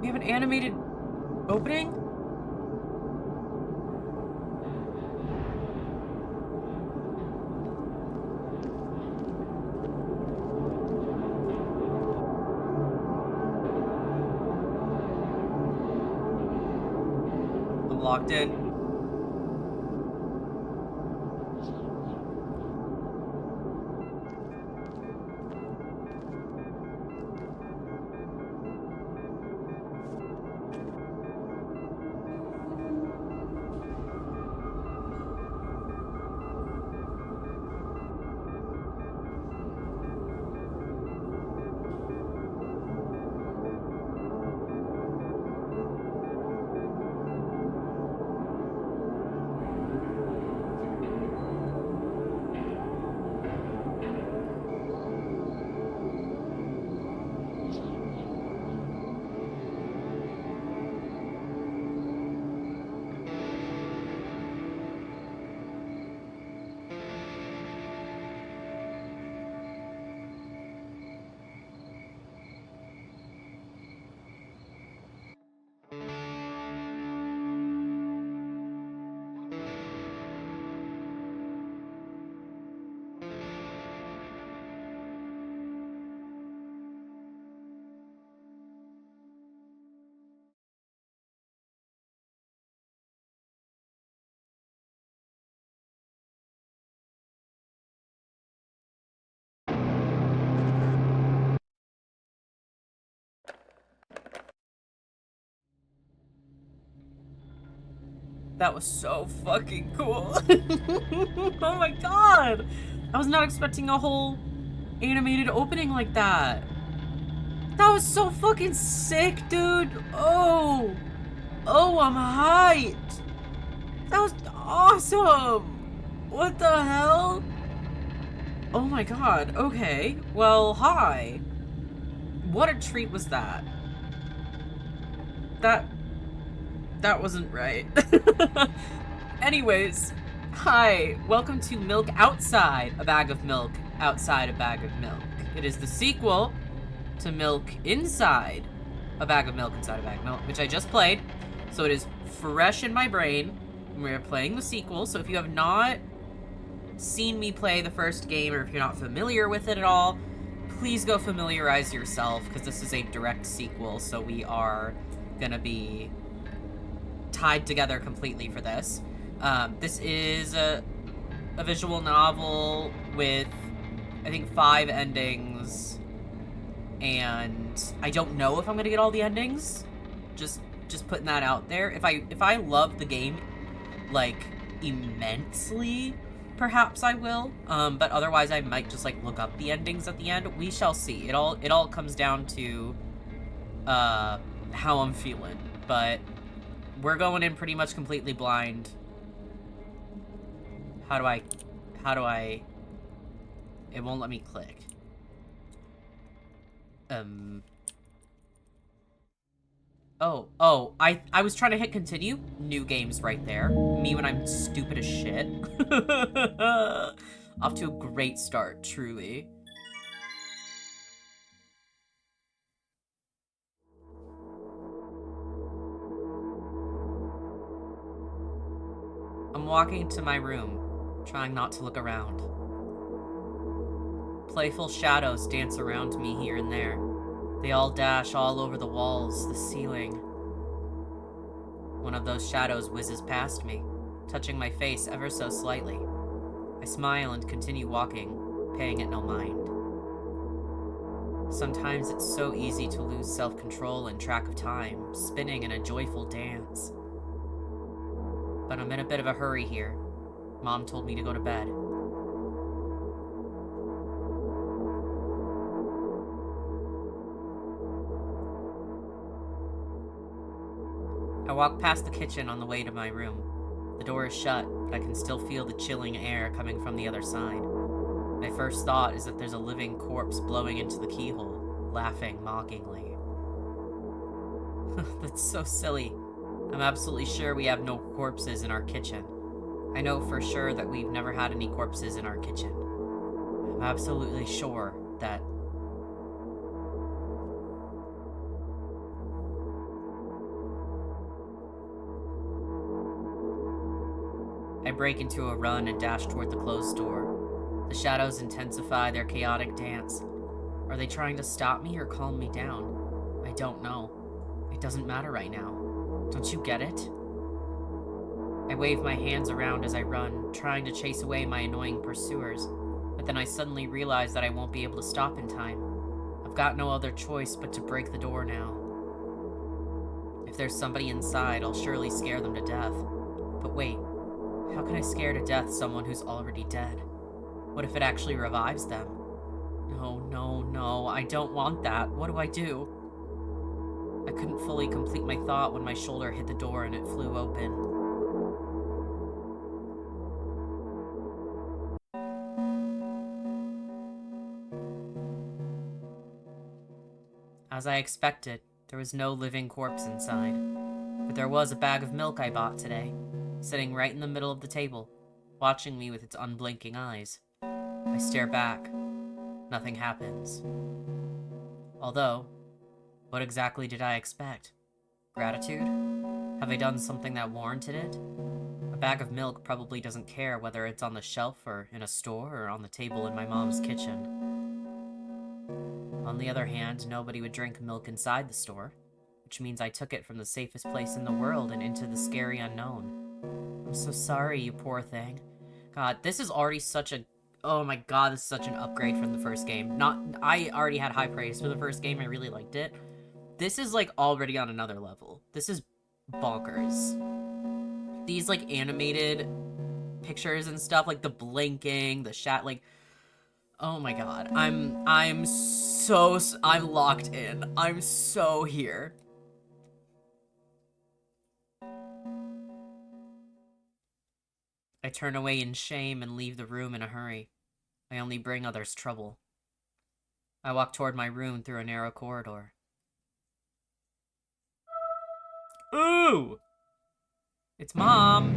We have an animated opening? I'm locked in. That was so fucking cool. Oh my god! I was not expecting a whole animated opening like that. That was so fucking sick, dude. Oh, I'm hyped. That was awesome. What the hell? Oh my god. Okay. Well, hi. What a treat was that. That wasn't right. Anyways, hi. Welcome to Milk Outside a Bag of Milk Outside a Bag of Milk. It is the sequel to Milk Inside a Bag of Milk Inside a Bag of Milk, which I just played. So it is fresh in my brain. We're playing the sequel, so if you have not seen me play the first game, or if you're not familiar with it at all, please go familiarize yourself, because this is a direct sequel, so we are gonna be tied together completely for this. This is a visual novel with, I think, 5 endings, and I don't know if I'm gonna get all the endings. Just putting that out there. If I love the game, like, immensely, perhaps I will. But otherwise I might just, like, look up the endings at the end. We shall see. It all comes down to how I'm feeling. But we're going in pretty much completely blind. How do I... It won't let me click. Oh, I was trying to hit continue. New games right there. Me when I'm stupid as shit. Off to a great start, truly. I'm walking to my room, trying not to look around. Playful shadows dance around me here and there. They all dash all over the walls, the ceiling. One of those shadows whizzes past me, touching my face ever so slightly. I smile and continue walking, paying it no mind. Sometimes it's so easy to lose self-control and track of time, spinning in a joyful dance. But I'm in a bit of a hurry here. Mom told me to go to bed. I walk past the kitchen on the way to my room. The door is shut, but I can still feel the chilling air coming from the other side. My first thought is that there's a living corpse blowing into the keyhole, laughing mockingly. That's so silly. I'm absolutely sure we have no corpses in our kitchen. I know for sure that we've never had any corpses in our kitchen. I'm absolutely sure that... I break into a run and dash toward the closed door. The shadows intensify their chaotic dance. Are they trying to stop me or calm me down? I don't know. It doesn't matter right now. Don't you get it? I wave my hands around as I run, trying to chase away my annoying pursuers, but then I suddenly realize that I won't be able to stop in time. I've got no other choice but to break the door now. If there's somebody inside, I'll surely scare them to death. But wait, how can I scare to death someone who's already dead? What if it actually revives them? No, I don't want that. What do I do? I couldn't fully complete my thought when my shoulder hit the door and it flew open. As I expected, there was no living corpse inside, but there was a bag of milk I bought today, sitting right in the middle of the table, watching me with its unblinking eyes. I stare back. Nothing happens. Although, what exactly did I expect? Gratitude? Have I done something that warranted it? A bag of milk probably doesn't care whether it's on the shelf or in a store or on the table in my mom's kitchen. On the other hand, nobody would drink milk inside the store, which means I took it from the safest place in the world and into the scary unknown. I'm so sorry, you poor thing. God, this is already such a... Oh my god, this is such an upgrade from the first game. I already had high praise for the first game, I really liked it. This is, like, already on another level. This is bonkers. These, like, animated pictures and stuff, like the blinking, the like... Oh my god, I'm locked in. I'm so here. I turn away in shame and leave the room in a hurry. I only bring others trouble. I walk toward my room through a narrow corridor. Ooh! It's Mom!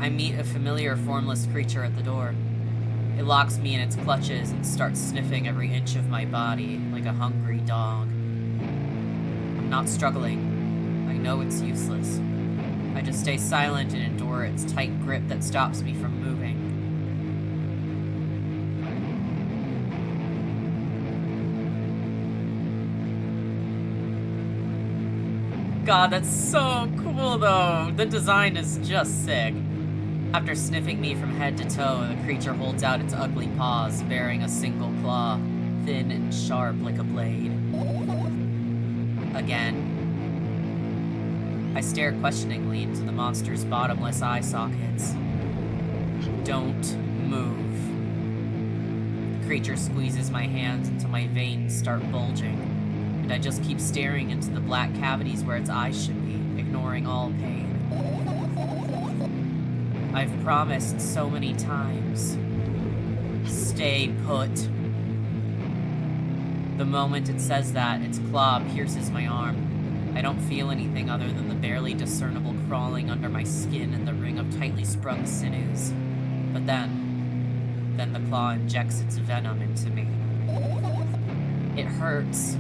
I meet a familiar formless creature at the door. It locks me in its clutches and starts sniffing every inch of my body like a hungry dog. I'm not struggling. I know it's useless. I just stay silent and endure its tight grip that stops me from moving. God, that's so cool though. The design is just sick. After sniffing me from head to toe, the creature holds out its ugly paws, bearing a single claw, thin and sharp like a blade. Again. I stare questioningly into the monster's bottomless eye sockets. Don't move. The creature squeezes my hands until my veins start bulging, and I just keep staring into the black cavities where its eyes should be, ignoring all pain. I've promised so many times. Stay put. The moment it says that, its claw pierces my arm. I don't feel anything other than the barely discernible crawling under my skin and the ring of tightly sprung sinews. But then the claw injects its venom into me. It hurts.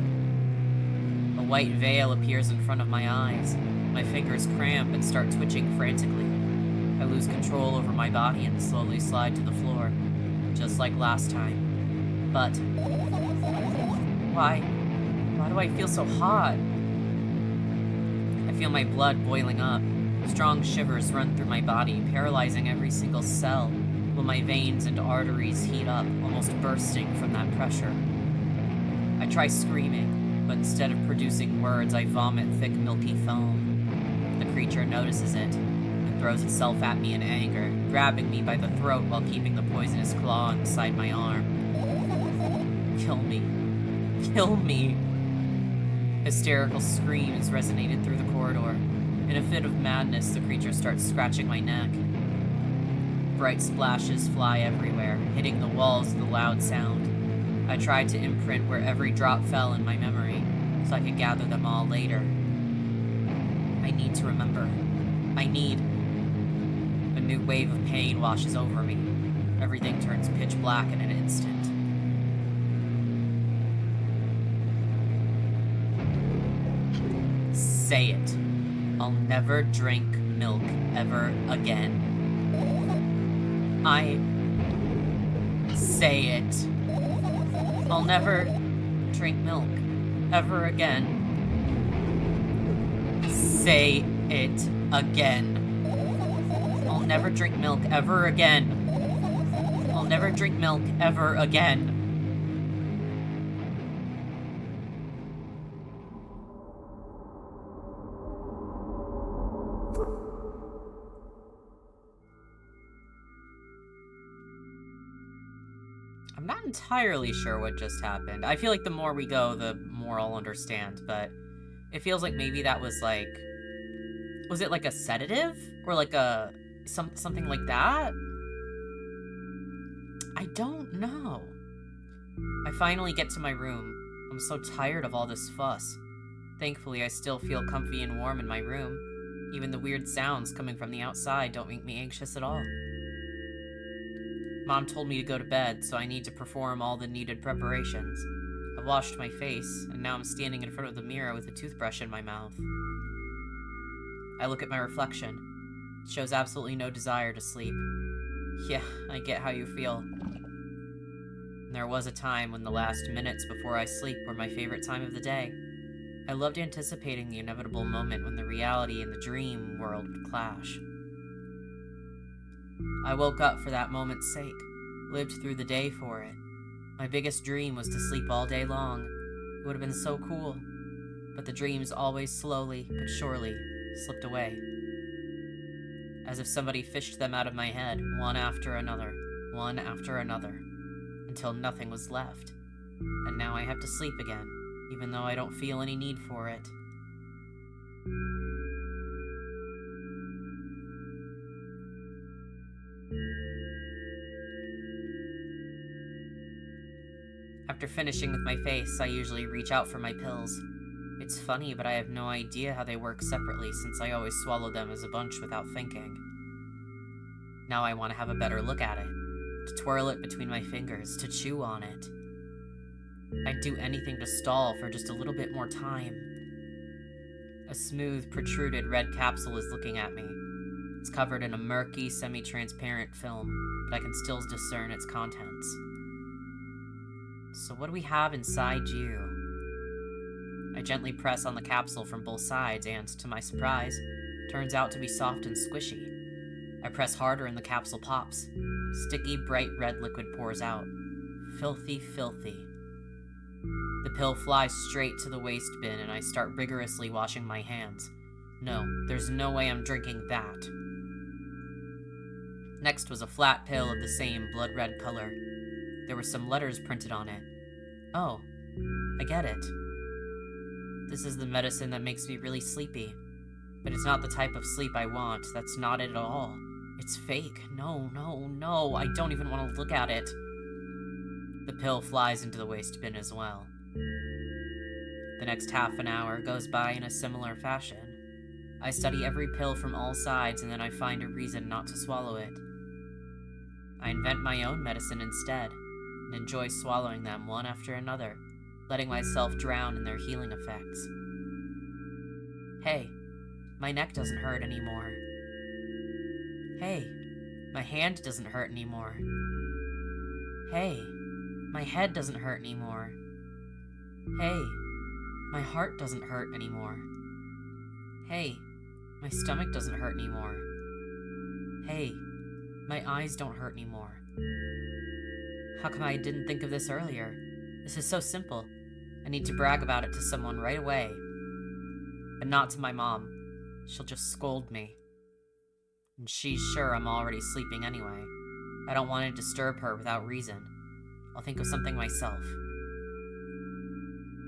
A white veil appears in front of my eyes. My fingers cramp and start twitching frantically. I lose control over my body and slowly slide to the floor, just like last time. But why do I feel so hot? I feel my blood boiling up. Strong shivers run through my body, paralyzing every single cell, while my veins and arteries heat up, almost bursting from that pressure. I try screaming, but instead of producing words, I vomit thick, milky foam. The creature notices it and throws itself at me in anger, grabbing me by the throat while keeping the poisonous claw inside my arm. Kill me. Kill me. Hysterical screams resonated through the corridor. In a fit of madness, the creature starts scratching my neck. Bright splashes fly everywhere, hitting the walls with a loud sound. I tried to imprint where every drop fell in my memory, so I could gather them all later. I need to remember. I need. A new wave of pain washes over me. Everything turns pitch black in an instant. Say it. I'll never drink milk ever again. I say it. I'll never drink milk ever again. Say it again. I'll never drink milk ever again. I'll never drink milk ever again. I'm not entirely sure what just happened. I feel like the more we go, the more I'll understand, but it feels like maybe that was like... Was it like a sedative? Or like a... something like that? I don't know. I finally get to my room. I'm so tired of all this fuss. Thankfully, I still feel comfy and warm in my room. Even the weird sounds coming from the outside don't make me anxious at all. Mom told me to go to bed, so I need to perform all the needed preparations. I've washed my face, and now I'm standing in front of the mirror with a toothbrush in my mouth. I look at my reflection. It shows absolutely no desire to sleep. Yeah, I get how you feel. There was a time when the last minutes before I sleep were my favorite time of the day. I loved anticipating the inevitable moment when the reality and the dream world would clash. I woke up for that moment's sake, lived through the day for it. My biggest dream was to sleep all day long. It would have been so cool. But the dreams always slowly but surely slipped away. As if somebody fished them out of my head, one after another, until nothing was left. And now I have to sleep again, even though I don't feel any need for it. After finishing with my face, I usually reach out for my pills. It's funny, but I have no idea how they work separately since I always swallow them as a bunch without thinking. Now I want to have a better look at it, to twirl it between my fingers, to chew on it. I'd do anything to stall for just a little bit more time. A smooth, protruded red capsule is looking at me. It's covered in a murky, semi-transparent film, but I can still discern its contents. So what do we have inside you? I gently press on the capsule from both sides and, to my surprise, turns out to be soft and squishy. I press harder and the capsule pops. Sticky, bright red liquid pours out. Filthy, filthy. The pill flies straight to the waste bin and I start rigorously washing my hands. No, there's no way I'm drinking that. Next was a flat pill of the same blood red color. There were some letters printed on it. Oh, I get it. This is the medicine that makes me really sleepy. But it's not the type of sleep I want. That's not it at all. It's fake. No, no, no. I don't even want to look at it. The pill flies into the waste bin as well. The next half an hour goes by in a similar fashion. I study every pill from all sides and then I find a reason not to swallow it. I invent my own medicine instead, and enjoy swallowing them one after another, letting myself drown in their healing effects. Hey, my neck doesn't hurt anymore. Hey, my hand doesn't hurt anymore. Hey, my head doesn't hurt anymore. Hey, my heart doesn't hurt anymore. Hey, my stomach doesn't hurt anymore. Hey, my eyes don't hurt anymore. How come I didn't think of this earlier? This is so simple. I need to brag about it to someone right away. But not to my mom. She'll just scold me. And she's sure I'm already sleeping anyway. I don't want to disturb her without reason. I'll think of something myself.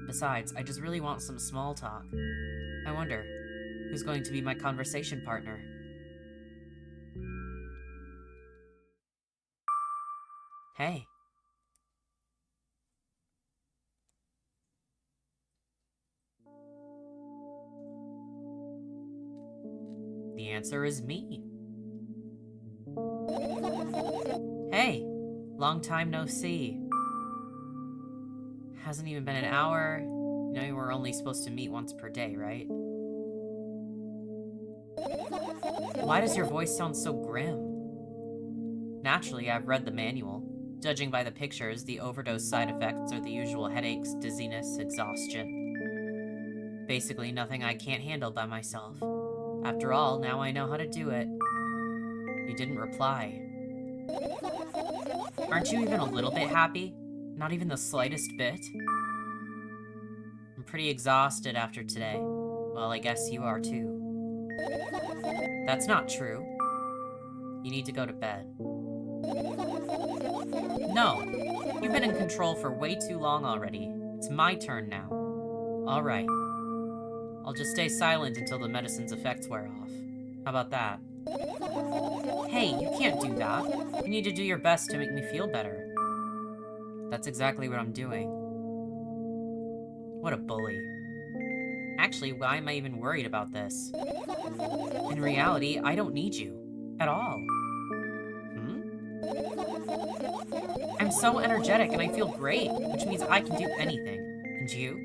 Besides, I just really want some small talk. I wonder, who's going to be my conversation partner? Hey. The answer is me. Hey, long time no see. Hasn't even been an hour. You know, we're only supposed to meet once per day, right? Why does your voice sound so grim? Naturally, I've read the manual. Judging by the pictures, the overdose side effects are the usual headaches, dizziness, exhaustion. Basically, nothing I can't handle by myself. After all, now I know how to do it. You didn't reply. Aren't you even a little bit happy? Not even the slightest bit? I'm pretty exhausted after today. Well, I guess you are too. That's not true. You need to go to bed. No, you've been in control for way too long already. It's my turn now. All right. I'll just stay silent until the medicine's effects wear off. How about that? Hey, you can't do that. You need to do your best to make me feel better. That's exactly what I'm doing. What a bully. Actually, why am I even worried about this? In reality, I don't need you. At all. I'm so energetic and I feel great, which means I can do anything. And you?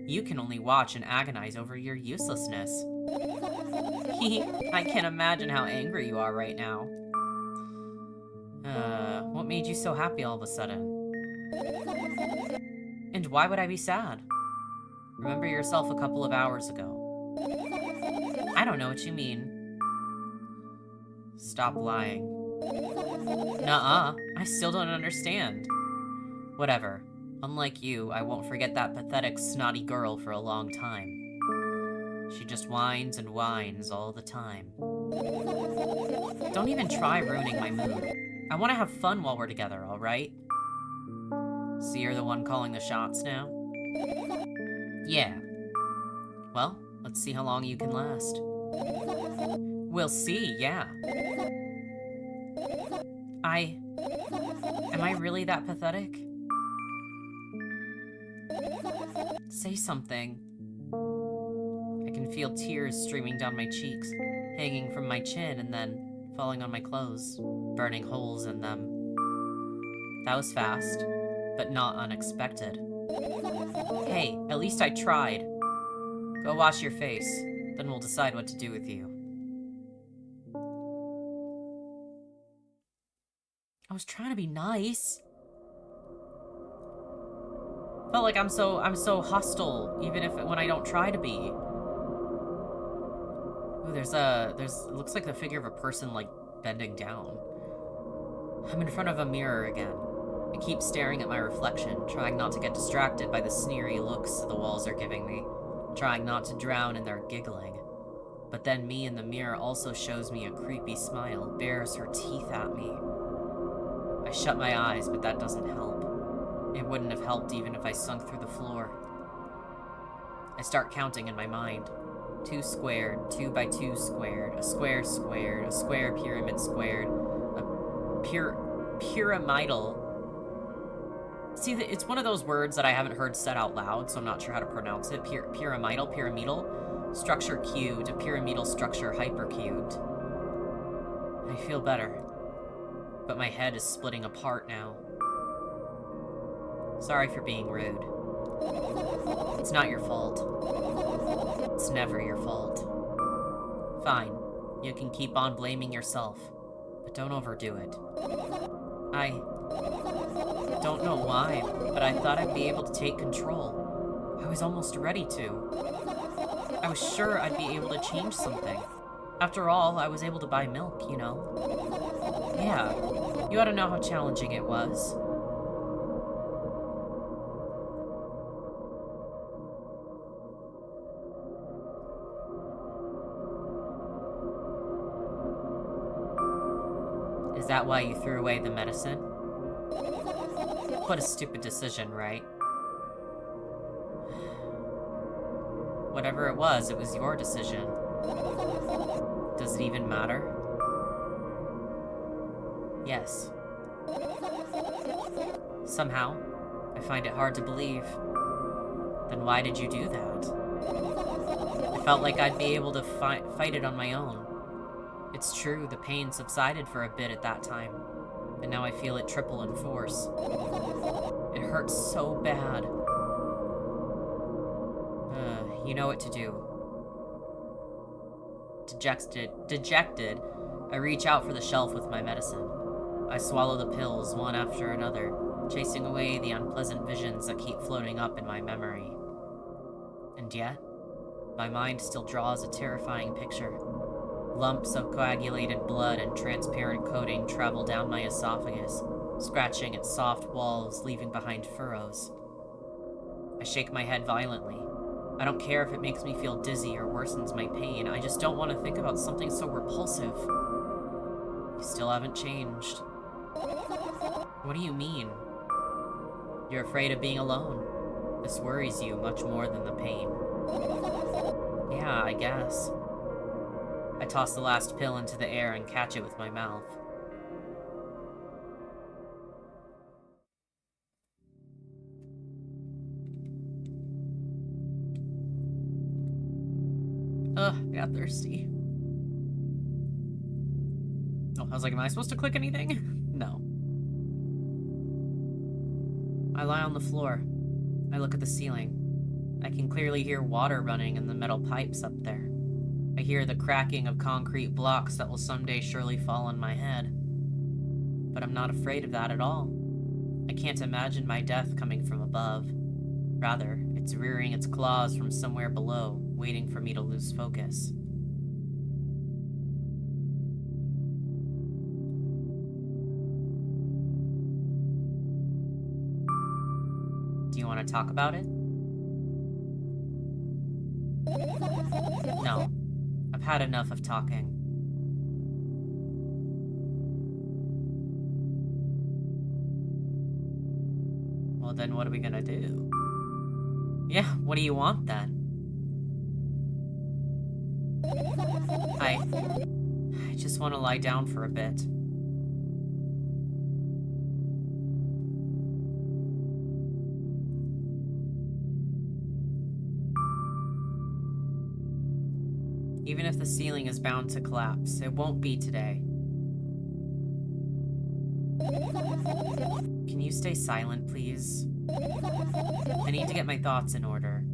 You can only watch and agonize over your uselessness. I can't imagine how angry you are right now. What made you so happy all of a sudden? And why would I be sad? Remember yourself a couple of hours ago. I don't know what you mean. Stop lying. Nuh-uh, I still don't understand. Whatever. Unlike you, I won't forget that pathetic, snotty girl for a long time. She just whines and whines all the time. Don't even try ruining my mood. I want to have fun while we're together, alright? So you're the one calling the shots now? Yeah. Well, let's see how long you can last. We'll see, yeah. Am I really that pathetic? Say something. I can feel tears streaming down my cheeks, hanging from my chin and then falling on my clothes, burning holes in them. That was fast, but not unexpected. Hey, at least I tried. Go wash your face, then we'll decide what to do with you. I was trying to be nice. Felt like I'm so hostile, even when I don't try to be. Ooh, it looks like the figure of a person, like, bending down. I'm in front of a mirror again. I keep staring at my reflection, trying not to get distracted by the sneery looks the walls are giving me, trying not to drown in their giggling. But then me in the mirror also shows me a creepy smile, bares her teeth at me. I shut my eyes, but that doesn't help. It wouldn't have helped even if I sunk through the floor. I start counting in my mind. 2 squared, 2 by 2 squared, a square squared, a square pyramid squared, a pyramidal. See, it's one of those words that I haven't heard said out loud, so I'm not sure how to pronounce it. Pyramidal, structure cubed, a pyramidal structure hypercubed. I feel better, but my head is splitting apart now. Sorry for being rude. It's not your fault. It's never your fault. Fine, you can keep on blaming yourself, but don't overdo it. I don't know why, but I thought I'd be able to take control. I was almost ready to. I was sure I'd be able to change something. After all, I was able to buy milk, you know? Yeah, you ought to know how challenging it was. Is that why you threw away the medicine? What a stupid decision, right? Whatever it was your decision. Does it even matter? Yes. Somehow, I find it hard to believe. Then why did you do that? I felt like I'd be able to fight it on my own. It's true, the pain subsided for a bit at that time, but now I feel it triple in force. It hurts so bad. You know what to do. To Dejected, I reach out for the shelf with my medicine. I swallow the pills one after another, chasing away the unpleasant visions that keep floating up in my memory. And yet, my mind still draws a terrifying picture. Lumps of coagulated blood and transparent coating travel down my esophagus, scratching its soft walls, leaving behind furrows. I shake my head violently. I don't care if it makes me feel dizzy or worsens my pain. I just don't want to think about something so repulsive. You still haven't changed. What do you mean? You're afraid of being alone. This worries you much more than the pain. Yeah, I guess. I toss the last pill into the air and catch it with my mouth. Ugh, I got thirsty. Oh, I was like, am I supposed to click anything? No. I lie on the floor. I look at the ceiling. I can clearly hear water running in the metal pipes up there. I hear the cracking of concrete blocks that will someday surely fall on my head. But I'm not afraid of that at all. I can't imagine my death coming from above. Rather, it's rearing its claws from somewhere below, waiting for me to lose focus. Do you want to talk about it? No. I've had enough of talking. Well, then what are we gonna do? Yeah, what do you want then? I just want to lie down for a bit. Even if the ceiling is bound to collapse, it won't be today. Can you stay silent, please? I need to get my thoughts in order.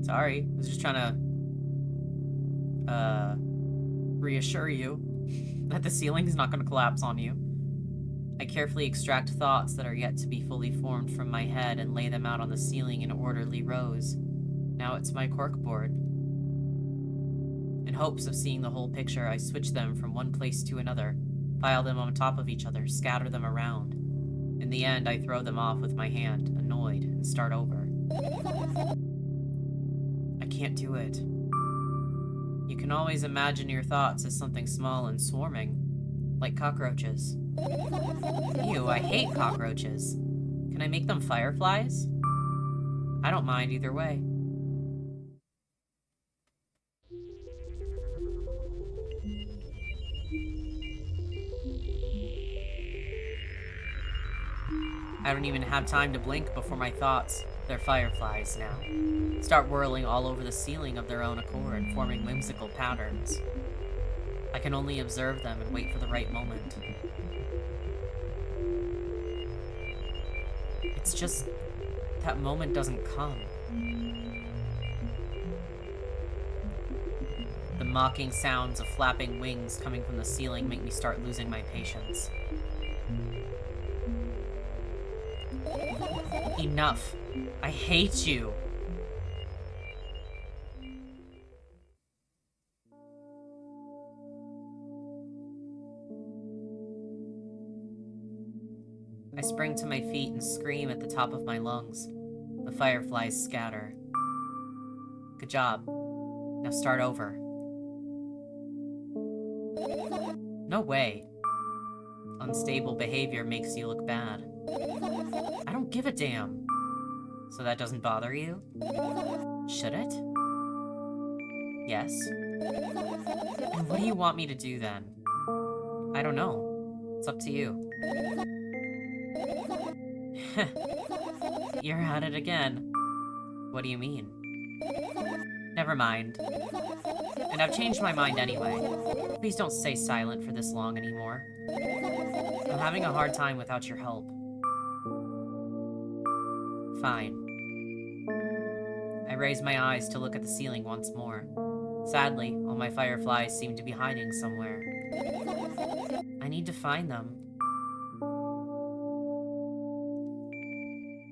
Sorry, I was just trying to, reassure you that the ceiling is not going to collapse on you. I carefully extract thoughts that are yet to be fully formed from my head and lay them out on the ceiling in orderly rows. Now it's my corkboard. In hopes of seeing the whole picture, I switch them from one place to another, pile them on top of each other, scatter them around. In the end, I throw them off with my hand, annoyed, and start over. I can't do it. You can always imagine your thoughts as something small and swarming, like cockroaches. Ew, I hate cockroaches. Can I make them fireflies? I don't mind either way. I don't even have time to blink before my thoughts, they're fireflies now, start whirling all over the ceiling of their own accord, forming whimsical patterns. I can only observe them and wait for the right moment. It's just that moment doesn't come. The mocking sounds of flapping wings coming from the ceiling make me start losing my patience. Enough. I hate you. I spring to my feet and scream at the top of my lungs. The fireflies scatter. Good job. Now start over. No way. Unstable behavior makes you look bad. I don't give a damn. So that doesn't bother you? Should it? Yes. And what do you want me to do then? I don't know. It's up to you. You're at it again. What do you mean? Never mind. And I've changed my mind anyway. Please don't stay silent for this long anymore. I'm having a hard time without your help. Fine. I raise my eyes to look at the ceiling once more. Sadly, all my fireflies seem to be hiding somewhere. I need to find them.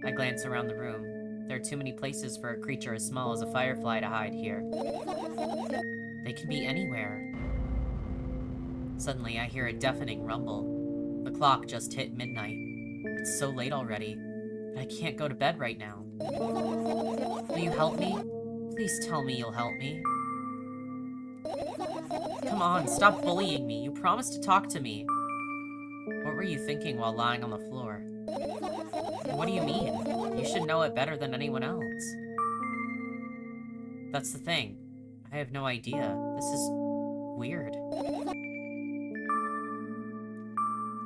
I glance around the room. There are too many places for a creature as small as a firefly to hide here. They can be anywhere. Suddenly, I hear a deafening rumble. The clock just hit midnight. It's so late already, but I can't go to bed right now. Will you help me? Please tell me you'll help me. Come on, stop bullying me. You promised to talk to me. What were you thinking while lying on the floor? What do you mean? You should know it better than anyone else. That's the thing. I have no idea. This is weird.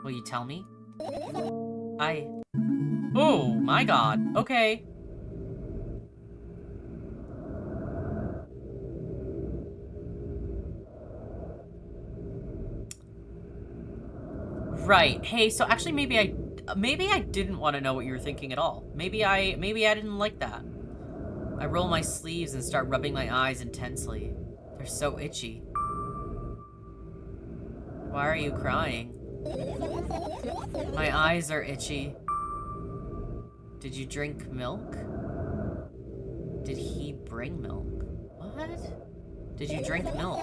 Will you tell me? Oh, my God. Okay. Right. Hey, so actually maybe I didn't want to know what you were thinking at all. Maybe I didn't like that. I roll my sleeves and start rubbing my eyes intensely. They're so itchy. Why are you crying? My eyes are itchy. Did you drink milk? Did he bring milk? What? Did you drink milk?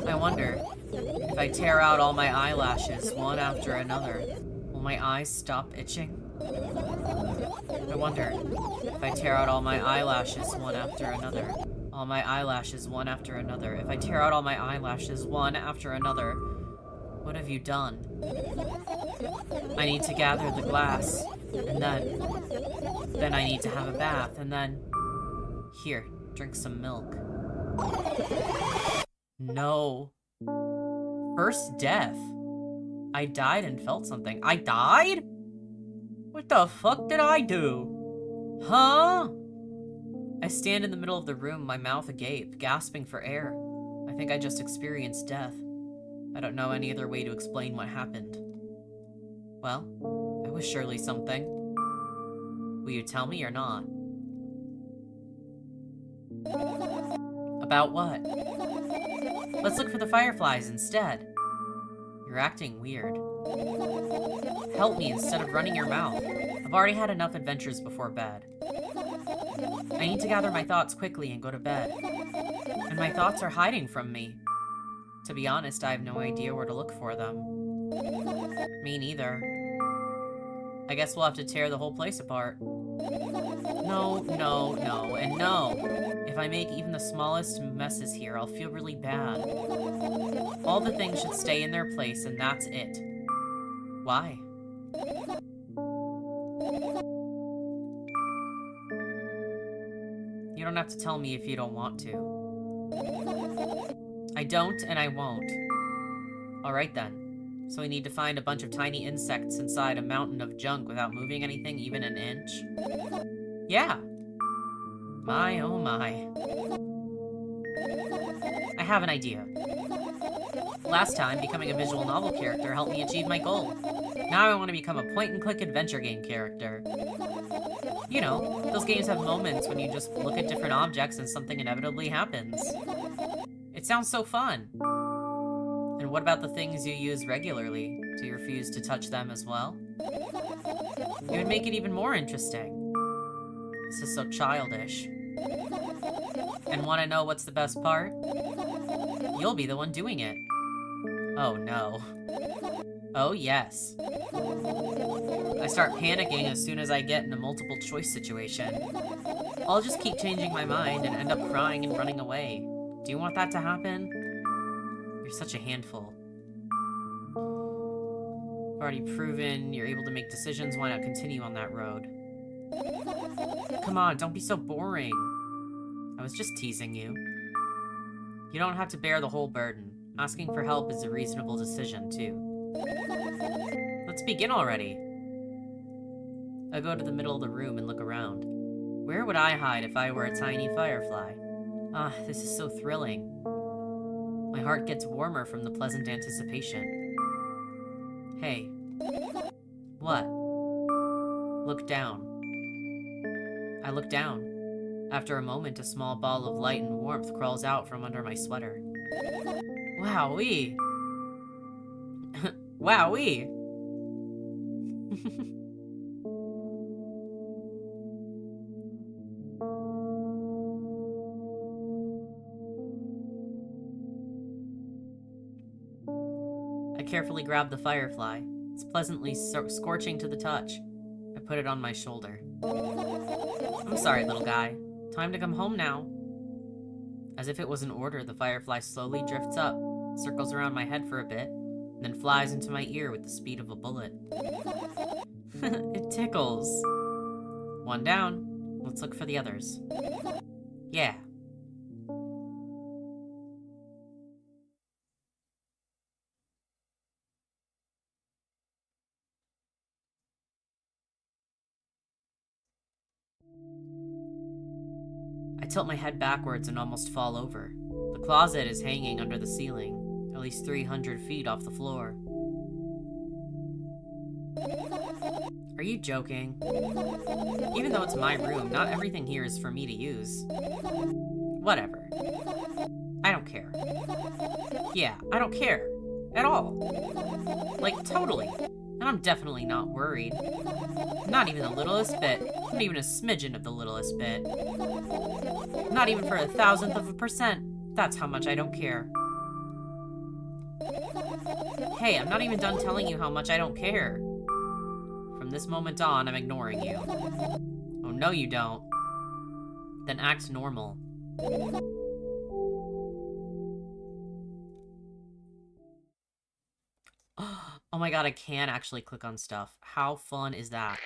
I wonder, if I tear out all my eyelashes one after another, will my eyes stop itching? I wonder, if I tear out all my eyelashes one after another, all my eyelashes one after another, if I tear out all my eyelashes one after another, what have you done? I need to gather the glass, and then I need to have a bath, and then, here, drink some milk. No. First death. I died and felt something. I died? What the fuck did I do? Huh? I stand in the middle of the room, my mouth agape, gasping for air. I think I just experienced death. I don't know any other way to explain what happened. Well, that was surely something. Will you tell me or not? About what? Let's look for the fireflies instead. You're acting weird. Help me instead of running your mouth. I've already had enough adventures before bed. I need to gather my thoughts quickly and go to bed. And my thoughts are hiding from me. To be honest, I have no idea where to look for them. Me neither. I guess we'll have to tear the whole place apart. No, no, no, and no. If I make even the smallest messes here, I'll feel really bad. All the things should stay in their place, and that's it. Why? You don't have to tell me if you don't want to. I don't, and I won't. Alright then. So we need to find a bunch of tiny insects inside a mountain of junk without moving anything even an inch? Yeah. My, oh my. I have an idea. Last time, becoming a visual novel character helped me achieve my goal. Now I want to become a point-and-click adventure game character. You know, those games have moments when you just look at different objects and something inevitably happens. It sounds so fun. And what about the things you use regularly? Do you refuse to touch them as well? It would make it even more interesting. This is so childish. And want to know what's the best part? You'll be the one doing it. Oh no. Oh yes. I start panicking as soon as I get in a multiple choice situation. I'll just keep changing my mind and end up crying and running away. Do you want that to happen? You're such a handful. You've already proven you're able to make decisions. Why not continue on that road? Come on, don't be so boring. I was just teasing you. You don't have to bear the whole burden. Asking for help is a reasonable decision, too. Let's begin already. I go to the middle of the room and look around. Where would I hide if I were a tiny firefly? Ah, this is so thrilling. My heart gets warmer from the pleasant anticipation. Hey. What? Look down. I look down. After a moment, a small ball of light and warmth crawls out from under my sweater. Wowee. Wowee. I carefully grab the firefly. It's pleasantly scorching to the touch. I put it on my shoulder. I'm sorry, little guy. Time to come home now. As if it was an order, the firefly slowly drifts up, circles around my head for a bit, and then flies into my ear with the speed of a bullet. It tickles. One down. Let's look for the others. Yeah. I tilt my head backwards and almost fall over. The closet is hanging under the ceiling, at least 300 feet off the floor. Are you joking? Even though it's my room, not everything here is for me to use. Whatever. I don't care. Yeah, I don't care. At all. Like, totally. And I'm definitely not worried. Not even the littlest bit. Not even a smidgen of the littlest bit. Not even for 1,000th of a percent. That's how much I don't care. Hey, I'm not even done telling you how much I don't care. From this moment on, I'm ignoring you. Oh, no you don't. Then act normal. Oh my god, I can actually click on stuff. How fun is that?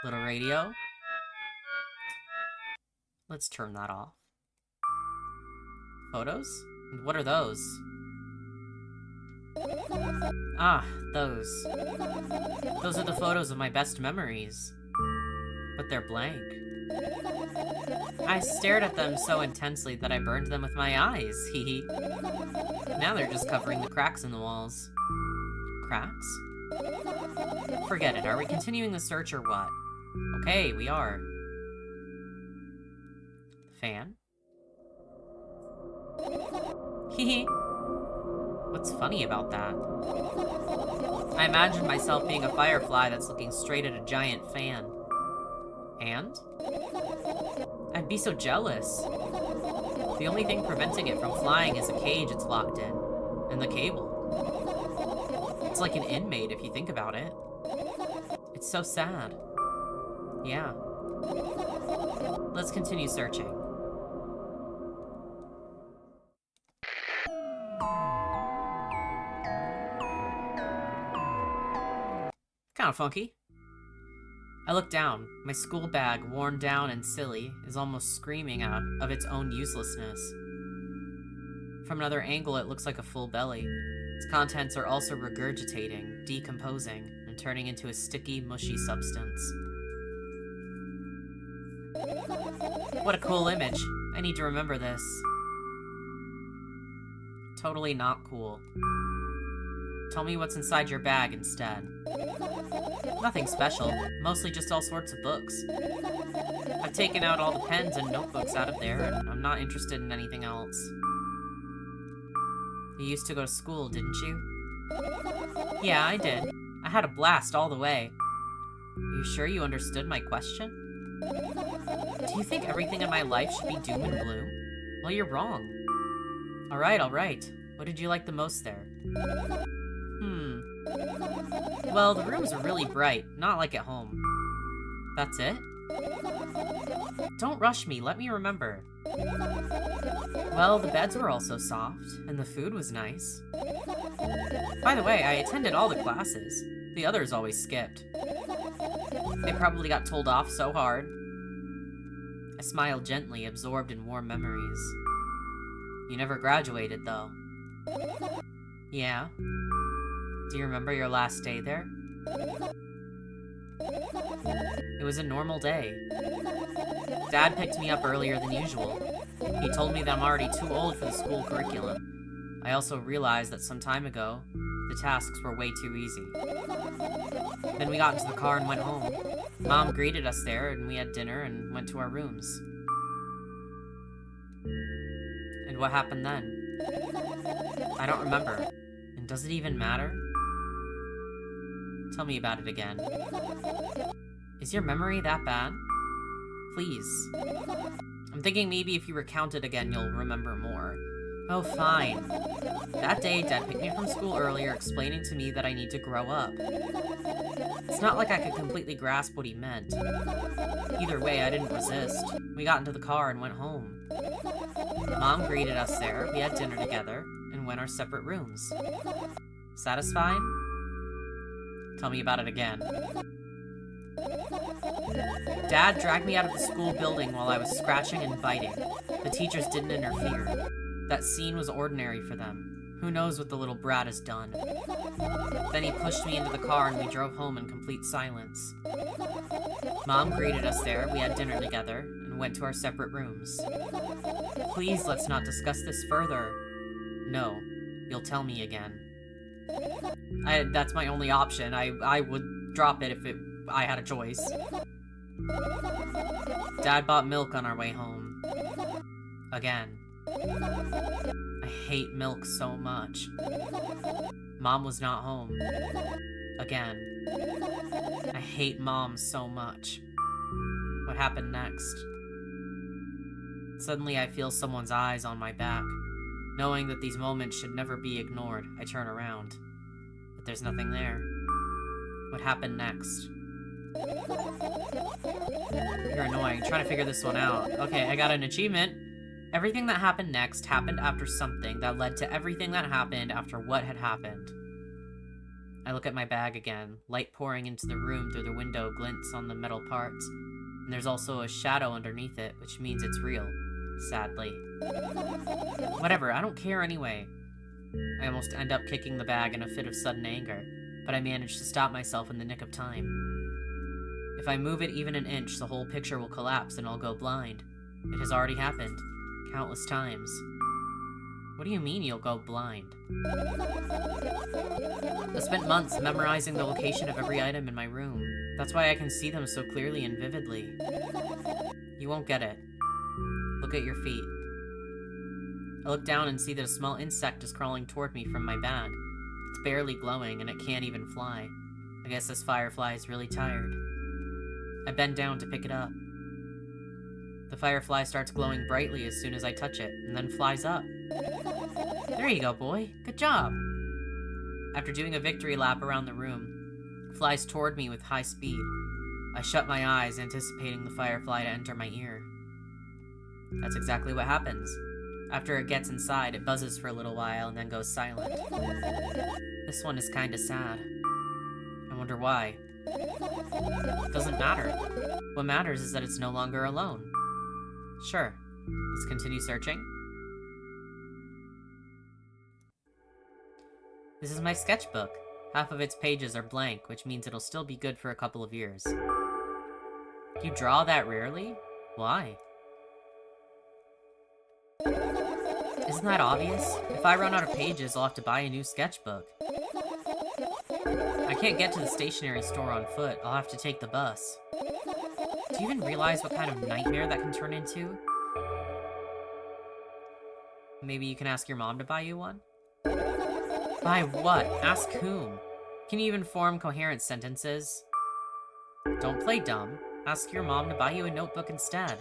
Little radio. Let's turn that off. Photos? And what are those? Ah, those. Those are the photos of my best memories. But they're blank. I stared at them so intensely that I burned them with my eyes, hee. Now they're just covering the cracks in the walls. Cracks? Forget it, are we continuing the search or what? Okay, we are. Fan? Hee. What's funny about that? I imagined myself being a firefly that's looking straight at a giant fan. And? I'd be so jealous. The only thing preventing it from flying is a cage it's locked in. And the cable. It's like an inmate if you think about it. It's so sad. Yeah. Let's continue searching. Kinda funky. I look down. My school bag, worn down and silly, is almost screaming out of its own uselessness. From another angle, it looks like a full belly. Its contents are also regurgitating, decomposing, and turning into a sticky, mushy substance. What a cool image. I need to remember this. Totally not cool. Tell me what's inside your bag instead. Nothing special, mostly just all sorts of books. I've taken out all the pens and notebooks out of there, and I'm not interested in anything else. You used to go to school, didn't you? Yeah, I did. I had a blast all the way. Are you sure you understood my question? Do you think everything in my life should be doom and gloom? Well, you're wrong. Alright. What did you like the most there? Well, the rooms are really bright, not like at home. That's it? Don't rush me, let me remember. Well, the beds were also soft, and the food was nice. By the way, I attended all the classes. The others always skipped. They probably got told off so hard. I smiled gently, absorbed in warm memories. You never graduated, though. Yeah? Do you remember your last day there? It was a normal day. Dad picked me up earlier than usual. He told me that I'm already too old for the school curriculum. I also realized that some time ago, the tasks were way too easy. Then we got into the car and went home. Mom greeted us there, and we had dinner and went to our rooms. And what happened then? I don't remember. And does it even matter? Tell me about it again. Is your memory that bad? Please. I'm thinking maybe if you recount it again, you'll remember more. Oh, fine. That day, Dad picked me up from school earlier, explaining to me that I need to grow up. It's not like I could completely grasp what he meant. Either way, I didn't resist. We got into the car and went home. Mom greeted us there, we had dinner together, and went our separate rooms. Satisfied? Tell me about it again. Dad dragged me out of the school building while I was scratching and biting. The teachers didn't interfere. That scene was ordinary for them. Who knows what the little brat has done. Then he pushed me into the car and we drove home in complete silence. Mom greeted us there, we had dinner together, and went to our separate rooms. Please, let's not discuss this further. No, you'll tell me again. That's my only option. I would drop it if I had a choice. Dad bought milk on our way home. Again. I hate milk so much. Mom was not home. Again. I hate Mom so much. What happened next? Suddenly I feel someone's eyes on my back. Knowing that these moments should never be ignored, I turn around. But there's nothing there. What happened next? You're annoying. Trying to figure this one out. Okay, I got an achievement. Everything that happened next happened after something that led to everything that happened after what had happened. I look at my bag again. Light pouring into the room through the window glints on the metal parts. And there's also a shadow underneath it, which means it's real. Sadly. Whatever, I don't care anyway. I almost end up kicking the bag in a fit of sudden anger, but I manage to stop myself in the nick of time. If I move it even an inch, the whole picture will collapse and I'll go blind. It has already happened. Countless times. What do you mean you'll go blind? I spent months memorizing the location of every item in my room. That's why I can see them so clearly and vividly. You won't get it. Look at your feet. I look down and see that a small insect is crawling toward me from my bag. It's barely glowing and it can't even fly. I guess this firefly is really tired. I bend down to pick it up. The firefly starts glowing brightly as soon as I touch it, and then flies up. There you go, boy. Good job. After doing a victory lap around the room, it flies toward me with high speed. I shut my eyes, anticipating the firefly to enter my ear. That's exactly what happens. After it gets inside, it buzzes for a little while and then goes silent. This one is kinda sad. I wonder why. It doesn't matter. What matters is that it's no longer alone. Sure. Let's continue searching. This is my sketchbook. Half of its pages are blank, which means it'll still be good for a couple of years. You draw that rarely? Why? Isn't that obvious? If I run out of pages, I'll have to buy a new sketchbook. I can't get to the stationery store on foot. I'll have to take the bus. Do you even realize what kind of nightmare that can turn into? Maybe you can ask your mom to buy you one? Buy what? Ask whom? Can you even form coherent sentences? Don't play dumb. Ask your mom to buy you a notebook instead.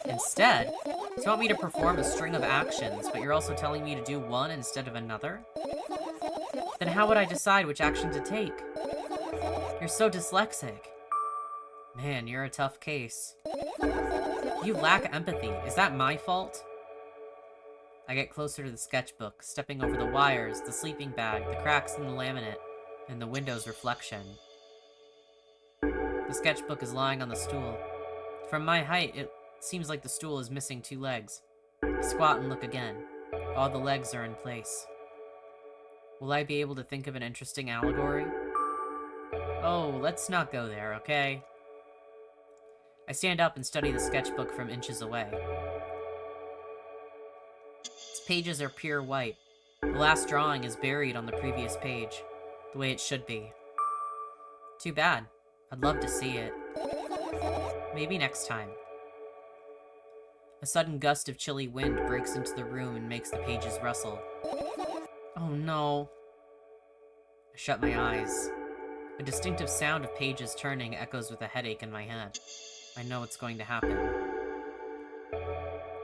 Instead? Do you want me to perform a string of actions, but you're also telling me to do one instead of another? Then how would I decide which action to take? You're so dyslexic. Man, you're a tough case. You lack empathy. Is that my fault? I get closer to the sketchbook, stepping over the wires, the sleeping bag, the cracks in the laminate, and the window's reflection. The sketchbook is lying on the stool. From my height, it seems like the stool is missing 2 legs. I squat and look again. All the legs are in place. Will I be able to think of an interesting allegory? Oh, let's not go there, okay? I stand up and study the sketchbook from inches away. Its pages are pure white. The last drawing is buried on the previous page, the way it should be. Too bad. I'd love to see it. Maybe next time. A sudden gust of chilly wind breaks into the room and makes the pages rustle. Oh no. I shut my eyes. A distinctive sound of pages turning echoes with a headache in my head. I know what's going to happen.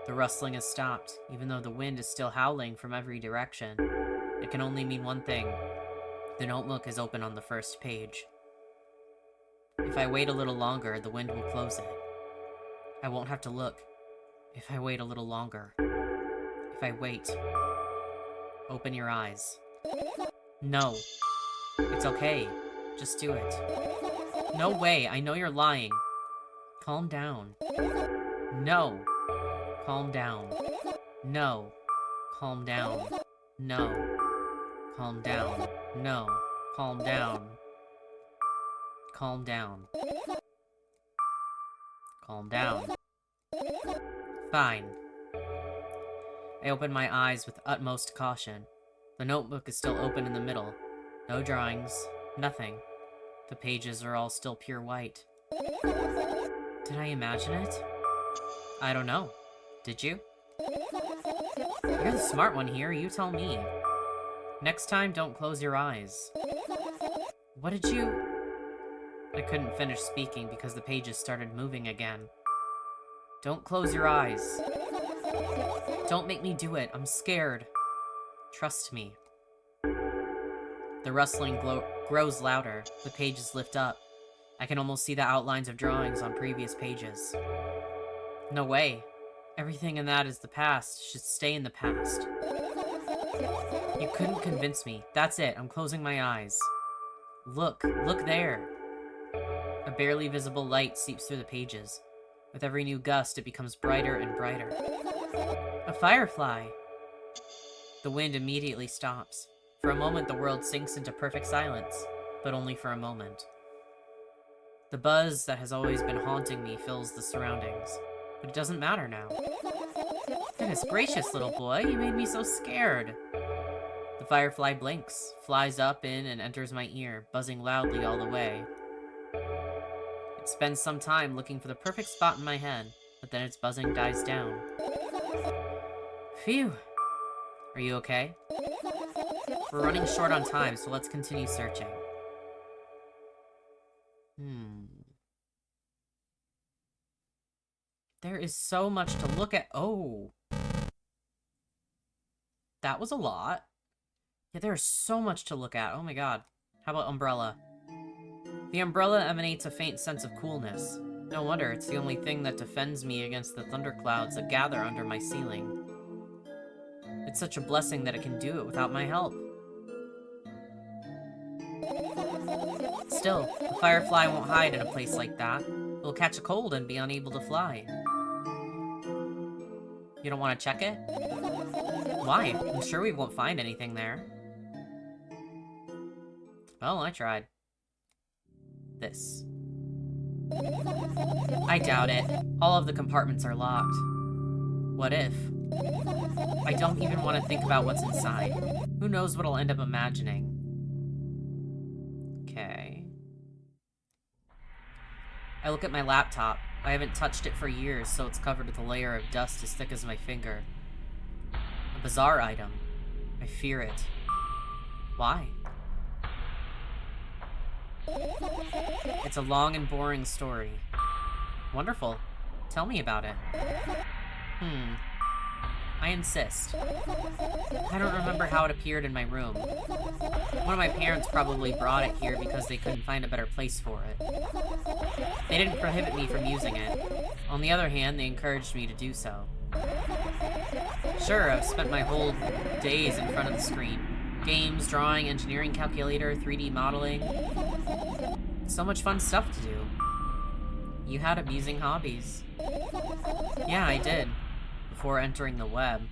The rustling has stopped, even though the wind is still howling from every direction. It can only mean one thing. The notebook is open on the first page. If I wait a little longer, the wind will close it. I won't have to look. If I wait a little longer. If I wait. Open your eyes. No. It's okay. Just do it. No way, I know you're lying. Calm down. No. Calm down. No. Calm down. No. Calm down. No. Calm down. Calm down. Calm down. Fine. I open my eyes with utmost caution. The notebook is still open in the middle. No drawings. Nothing. The pages are all still pure white. Did I imagine it? I don't know. Did you? You're the smart one here, you tell me. Next time, don't close your eyes. What did you... I couldn't finish speaking because the pages started moving again. Don't close your eyes. Don't make me do it, I'm scared. Trust me. The rustling grows louder. The pages lift up. I can almost see the outlines of drawings on previous pages. No way. Everything in that is the past. Should stay in the past. You couldn't convince me. That's it. I'm closing my eyes. Look. Look there. A barely visible light seeps through the pages. With every new gust, it becomes brighter and brighter. A firefly! The wind immediately stops. For a moment, the world sinks into perfect silence, but only for a moment. The buzz that has always been haunting me fills the surroundings, but it doesn't matter now. Goodness gracious, little boy, you made me so scared. The firefly blinks, flies up in, and enters my ear, buzzing loudly all the way. It spends some time looking for the perfect spot in my head, but then its buzzing dies down. Phew. Are you okay? We're running short on time, so let's continue searching. There is so much to look at. Oh. That was a lot. Yeah, there's so much to look at. Oh my god. How about umbrella? The umbrella emanates a faint sense of coolness. No wonder, it's the only thing that defends me against the thunderclouds that gather under my ceiling. It's such a blessing that it can do it without my help. Still, the firefly won't hide in a place like that. It'll catch a cold and be unable to fly. You don't want to check it? Why? I'm sure we won't find anything there. Well, I tried. This. I doubt it. All of the compartments are locked. What if? I don't even want to think about what's inside. Who knows what I'll end up imagining. Okay. I look at my laptop. I haven't touched it for years, so it's covered with a layer of dust as thick as my finger. A bizarre item. I fear it. Why? It's a long and boring story. Wonderful. Tell me about it. I insist. I don't remember how it appeared in my room. One of my parents probably brought it here because they couldn't find a better place for it. They didn't prohibit me from using it. On the other hand, they encouraged me to do so. Sure, I've spent my whole days in front of the screen. Games, drawing, engineering calculator, 3D modeling. So much fun stuff to do. You had amusing hobbies. Yeah, I did. Before entering the web.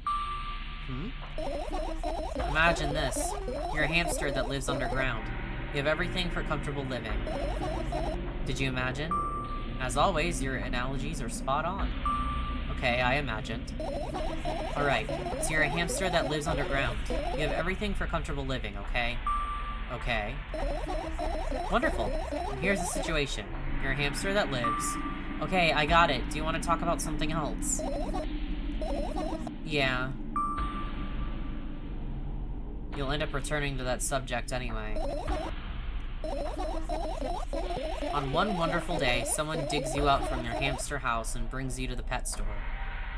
Imagine this. You're a hamster that lives underground. You have everything for comfortable living. Did you imagine? As always, your analogies are spot on. Okay, I imagined. Alright, so you're a hamster that lives underground. You have everything for comfortable living, okay? Okay. Wonderful. Here's the situation. You're a hamster that lives Okay, I got it. Do you want to talk about something else? Yeah. You'll end up returning to that subject anyway. On one wonderful day, someone digs you out from your hamster house and brings you to the pet store.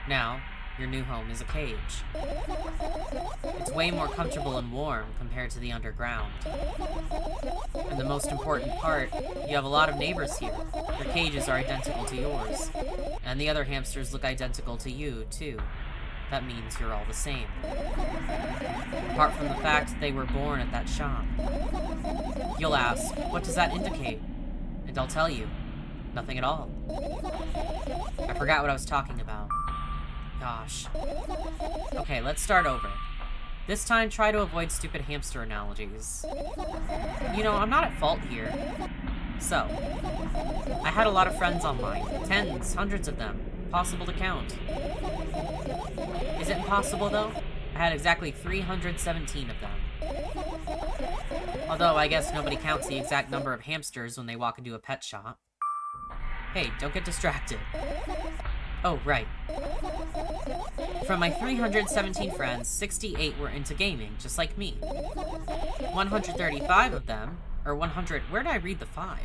Now, your new home is a cage. It's way more comfortable and warm compared to the underground. And the most important part, you have a lot of neighbors here. Your cages are identical to yours. And the other hamsters look identical to you, too. That means you're all the same. Apart from the fact they were born at that shop. You'll ask, what does that indicate? And I'll tell you, nothing at all. I forgot what I was talking about. Gosh. Okay, let's start over. This time, try to avoid stupid hamster analogies. You know, I'm not at fault here. So, I had a lot of friends online. Tens, hundreds of them. Impossible to count. Is it impossible, though? I had exactly 317 of them. Although, I guess nobody counts the exact number of hamsters when they walk into a pet shop. Hey, don't get distracted. Oh, right. From my 317 friends, 68 were into gaming, just like me. 135 of them, or 100, where did I read the 5?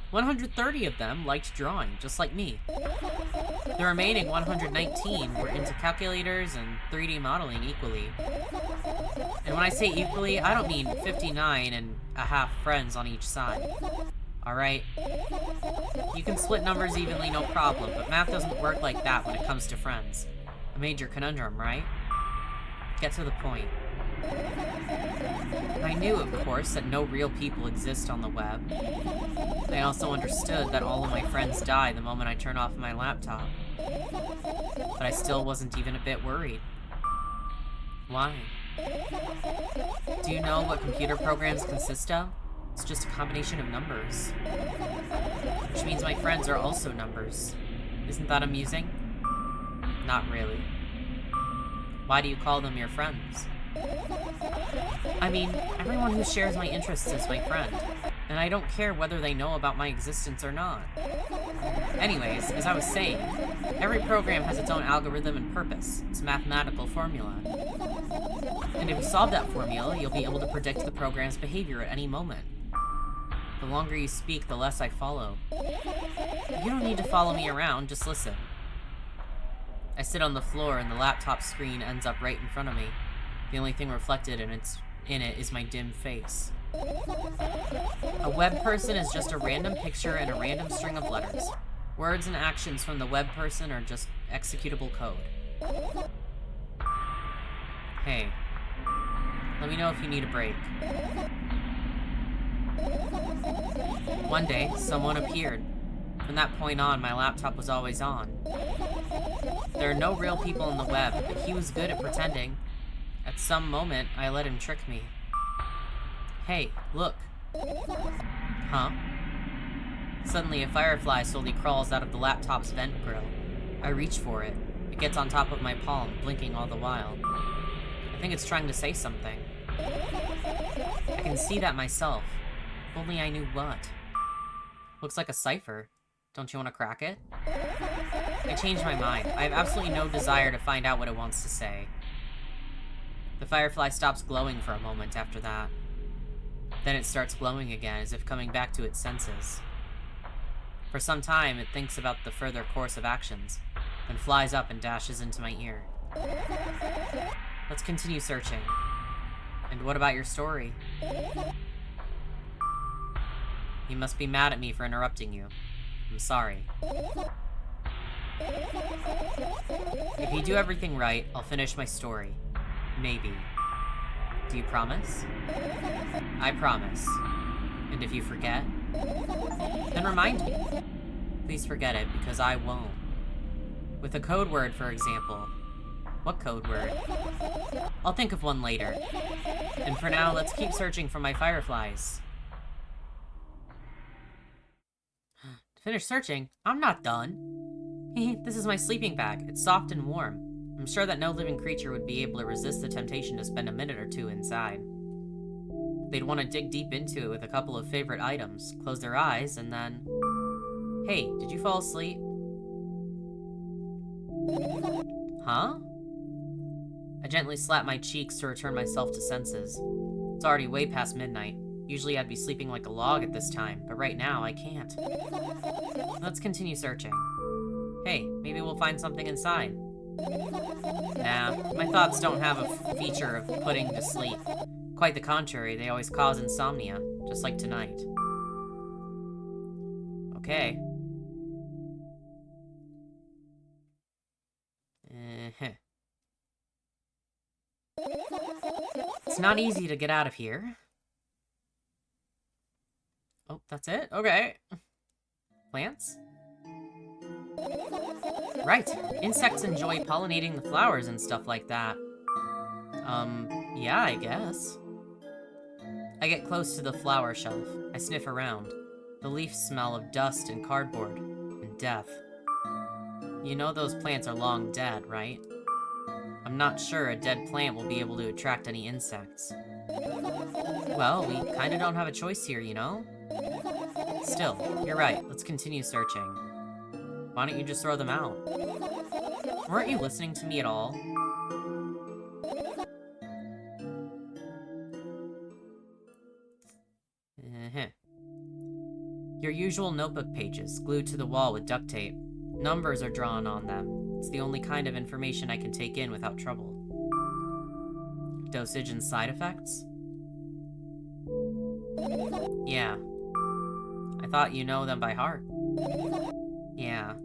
130 of them liked drawing, just like me. The remaining 119 were into calculators and 3D modeling equally. And when I say equally, I don't mean 59 and a half friends on each side. Alright? You can split numbers evenly, no problem, but math doesn't work like that when it comes to friends. A major conundrum, right? Get to the point. I knew, of course, that no real people exist on the web. I also understood that all of my friends die the moment I turn off my laptop. But I still wasn't even a bit worried. Why? Do you know what computer programs consist of? It's just a combination of numbers. Which means my friends are also numbers. Isn't that amusing? Not really. Why do you call them your friends? I mean, everyone who shares my interests is my friend, and I don't care whether they know about my existence or not. Anyways, as I was saying, every program has its own algorithm and purpose, its mathematical formula. And if you solve that formula, you'll be able to predict the program's behavior at any moment. The longer you speak, the less I follow. You don't need to follow me around, just listen. I sit on the floor and the laptop screen ends up right in front of me. The only thing reflected in it is my dim face. A web person is just a random picture and a random string of letters. Words and actions from the web person are just executable code. Hey, let me know if you need a break. One day, someone appeared. From that point on, my laptop was always on. There are no real people on the web, but he was good at pretending. At some moment, I let him trick me. Hey, look. Huh? Suddenly, a firefly slowly crawls out of the laptop's vent grill. I reach for it. It gets on top of my palm, blinking all the while. I think it's trying to say something. I can see that myself. If only I knew what. Looks like a cipher. Don't you want to crack it? I changed my mind. I have absolutely no desire to find out what it wants to say. The firefly stops glowing for a moment after that. Then it starts glowing again, as if coming back to its senses. For some time, it thinks about the further course of actions, then flies up and dashes into my ear. Let's continue searching. And what about your story? You must be mad at me for interrupting you. I'm sorry. If you do everything right, I'll finish my story. Maybe. Do you promise? I promise. And if you forget, then remind me. Please forget it, because I won't. With a code word, for example. What code word? I'll think of one later. And for now, let's keep searching for my fireflies. To finish searching? I'm not done. This is my sleeping bag. It's soft and warm. I'm sure that no living creature would be able to resist the temptation to spend a minute or two inside. They'd want to dig deep into it with a couple of favorite items, close their eyes, and then... Hey, did you fall asleep? Huh? I gently slap my cheeks to return myself to senses. It's already way past midnight. Usually I'd be sleeping like a log at this time, but right now I can't. Let's continue searching. Hey, maybe we'll find something inside. Nah, my thoughts don't have a feature of putting to sleep. Quite the contrary, they always cause insomnia, just like tonight. Okay. It's not easy to get out of here. Oh, that's it? Okay. Plants? Right. Insects enjoy pollinating the flowers and stuff like that. Yeah, I guess. I get close to the flower shelf. I sniff around. The leaves smell of dust and cardboard and death. You know those plants are long dead, right? I'm not sure a dead plant will be able to attract any insects. Well, we kinda don't have a choice here, you know? Still, you're right. Let's continue searching. Why don't you just throw them out? Weren't you listening to me at all? Your usual notebook pages, glued to the wall with duct tape. Numbers are drawn on them. It's the only kind of information I can take in without trouble. Dosage and side effects? Yeah. I thought you know them by heart. Yeah.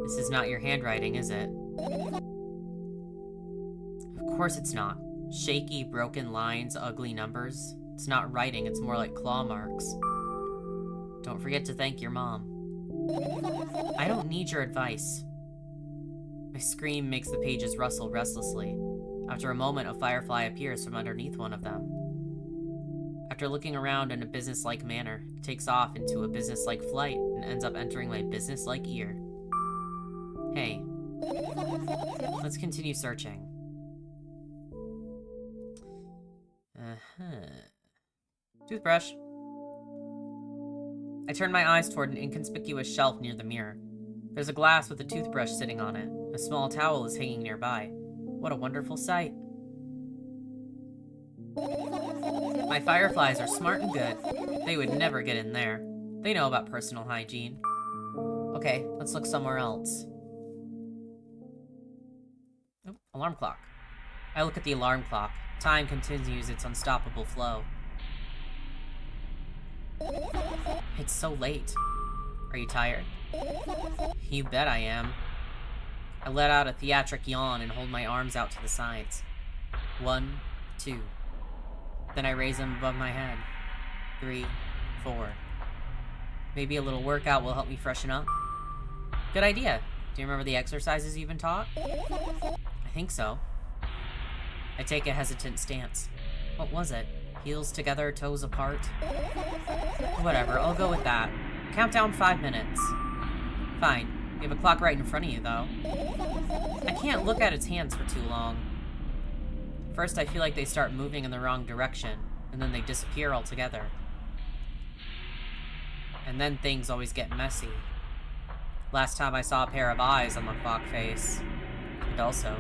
This is not your handwriting, is it? Of course it's not. Shaky, broken lines, ugly numbers. It's not writing, it's more like claw marks. Don't forget to thank your mom. I don't need your advice. My scream makes the pages rustle restlessly. After a moment, a firefly appears from underneath one of them. After looking around in a business-like manner, it takes off into a business-like flight and ends up entering my business-like ear. Hey. Let's continue searching. Toothbrush. I turn my eyes toward an inconspicuous shelf near the mirror. There's a glass with a toothbrush sitting on it. A small towel is hanging nearby. What a wonderful sight. My fireflies are smart and good. They would never get in there. They know about personal hygiene. Okay, let's look somewhere else. Oh, alarm clock. I look at the alarm clock. Time continues its unstoppable flow. It's so late. Are you tired? You bet I am. I let out a theatric yawn and hold my arms out to the sides. 1, 2. Then I raise them above my head. 3, 4. Maybe a little workout will help me freshen up. Good idea. Do you remember the exercises you've been taught? I think so. I take a hesitant stance. What was it? Heels together, toes apart? Whatever, I'll go with that. Count down 5 minutes. Fine. You have a clock right in front of you, though. I can't look at its hands for too long. First, I feel like they start moving in the wrong direction, and then they disappear altogether. And then things always get messy. Last time I saw a pair of eyes on the clock face. And also,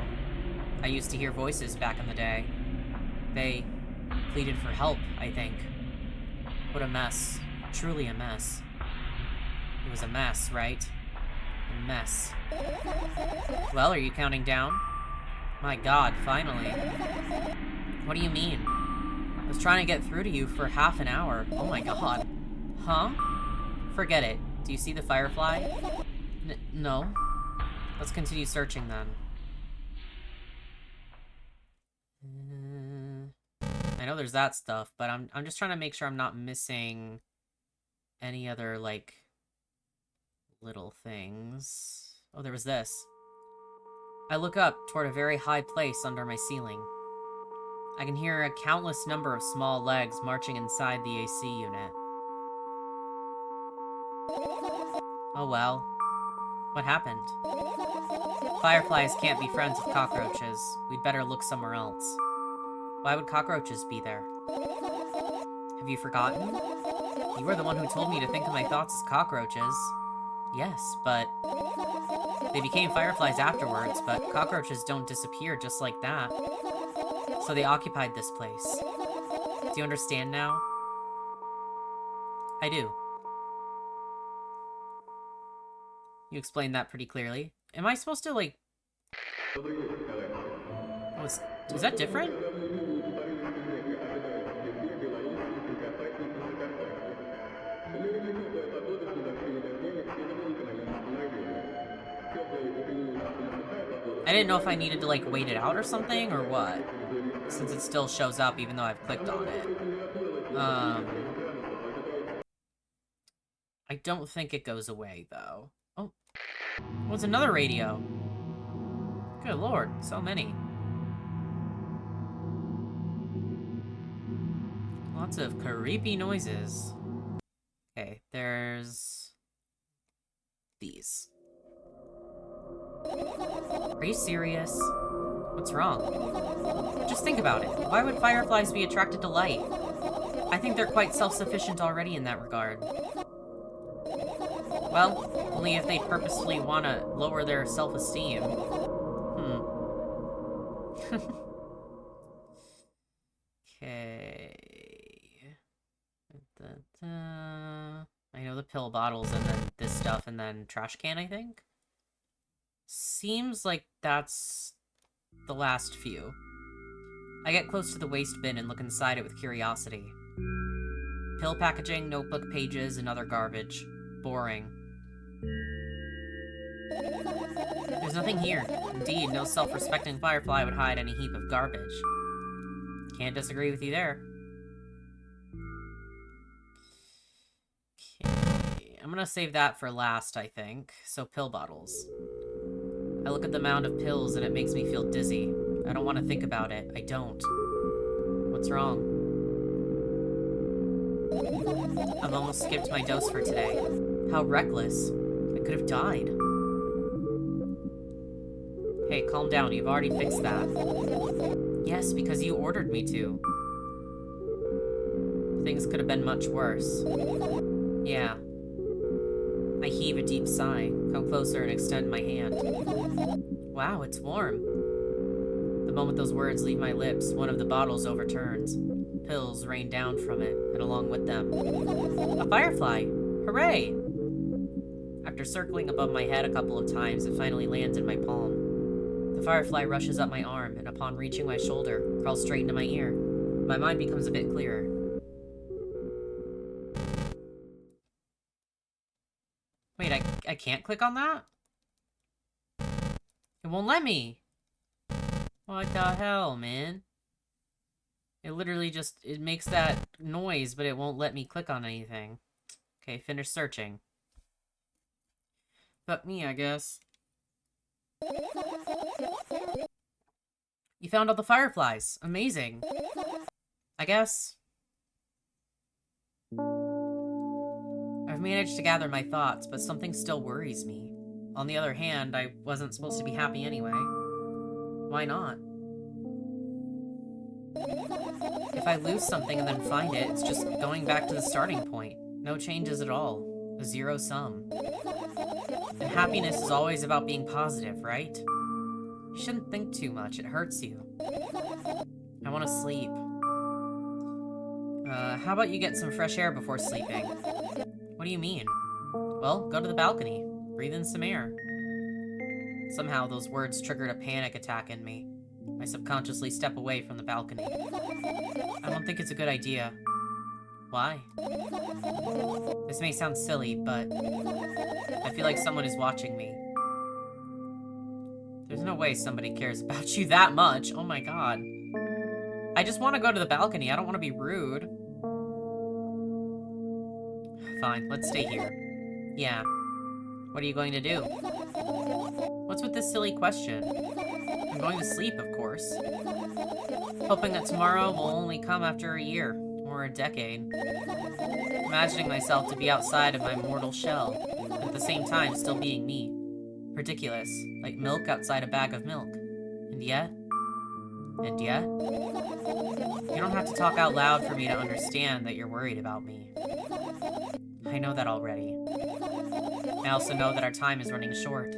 I used to hear voices back in the day. They pleaded for help, I think. What a mess. Truly a mess. It was a mess, right? A mess. Well, are you counting down? My god, finally. What do you mean? I was trying to get through to you for half an hour. Oh my god. Huh? Forget it. Do you see the firefly? No. Let's continue searching then. I know there's that stuff, but I'm just trying to make sure I'm not missing any other, like, little things. Oh, there was this. I look up toward a very high place under my ceiling. I can hear a countless number of small legs marching inside the AC unit. Oh well. What happened? Fireflies can't be friends with cockroaches. We'd better look somewhere else. Why would cockroaches be there? Have you forgotten? You were the one who told me to think of my thoughts as cockroaches. Yes, but they became fireflies afterwards, but cockroaches don't disappear just like that. So they occupied this place. Do you understand now? I do. You explained that pretty clearly. Am I supposed to, like... Oh, is that different? I didn't know if I needed to, like, wait it out or something, or what. Since it still shows up even though I've clicked on it. I don't think it goes away, though. Oh. What's another radio? Good lord, so many. Lots of creepy noises. Okay, there's... these. Are you serious? What's wrong? Just think about it. Why would fireflies be attracted to light? I think they're quite self-sufficient already in that regard. Well, only if they purposefully want to lower their self-esteem. Okay. I know the pill bottles and then this stuff and then trash can, I think? Seems like that's the last few. I get close to the waste bin and look inside it with curiosity. Pill packaging, notebook pages, and other garbage. Boring. There's nothing here. Indeed, no self-respecting firefly would hide any heap of garbage. Can't disagree with you there. Okay, I'm gonna save that for last, I think. So, pill bottles. I look at the mound of pills and it makes me feel dizzy. I don't want to think about it. I don't. What's wrong? I've almost skipped my dose for today. How reckless. I could have died. Hey, calm down. You've already fixed that. Yes, because you ordered me to. Things could have been much worse. Yeah. I heave a deep sigh, come closer and extend my hand. Wow, it's warm. The moment those words leave my lips, one of the bottles overturns. Pills rain down from it, and along with them. A firefly! Hooray! After circling above my head a couple of times, it finally lands in my palm. The firefly rushes up my arm, and upon reaching my shoulder, crawls straight into my ear. My mind becomes a bit clearer. Wait, I can't click on that? It won't let me! What the hell, man? It literally just, it makes that noise, but it won't let me click on anything. Okay, finish searching. Fuck me, I guess. You found all the fireflies. Amazing. I guess. I've managed to gather my thoughts, but something still worries me. On the other hand, I wasn't supposed to be happy anyway. Why not? If I lose something and then find it, it's just going back to the starting point. No changes at all. A zero sum. And happiness is always about being positive, right? You shouldn't think too much, it hurts you. I want to sleep. How about you get some fresh air before sleeping? What do you mean? Well, go to the balcony. Breathe in some air. Somehow those words triggered a panic attack in me. I subconsciously step away from the balcony. I don't think it's a good idea. Why? This may sound silly, but I feel like someone is watching me. There's no way somebody cares about you that much. Oh my god. I just want to go to the balcony. I don't want to be rude. Fine, let's stay here. Yeah. What are you going to do? What's with this silly question? I'm going to sleep, of course. Hoping that tomorrow will only come after a year, or a decade. Imagining myself to be outside of my mortal shell, but at the same time still being me. Ridiculous, like milk outside a bag of milk. And yet... You don't have to talk out loud for me to understand that you're worried about me. I know that already. I also know that our time is running short.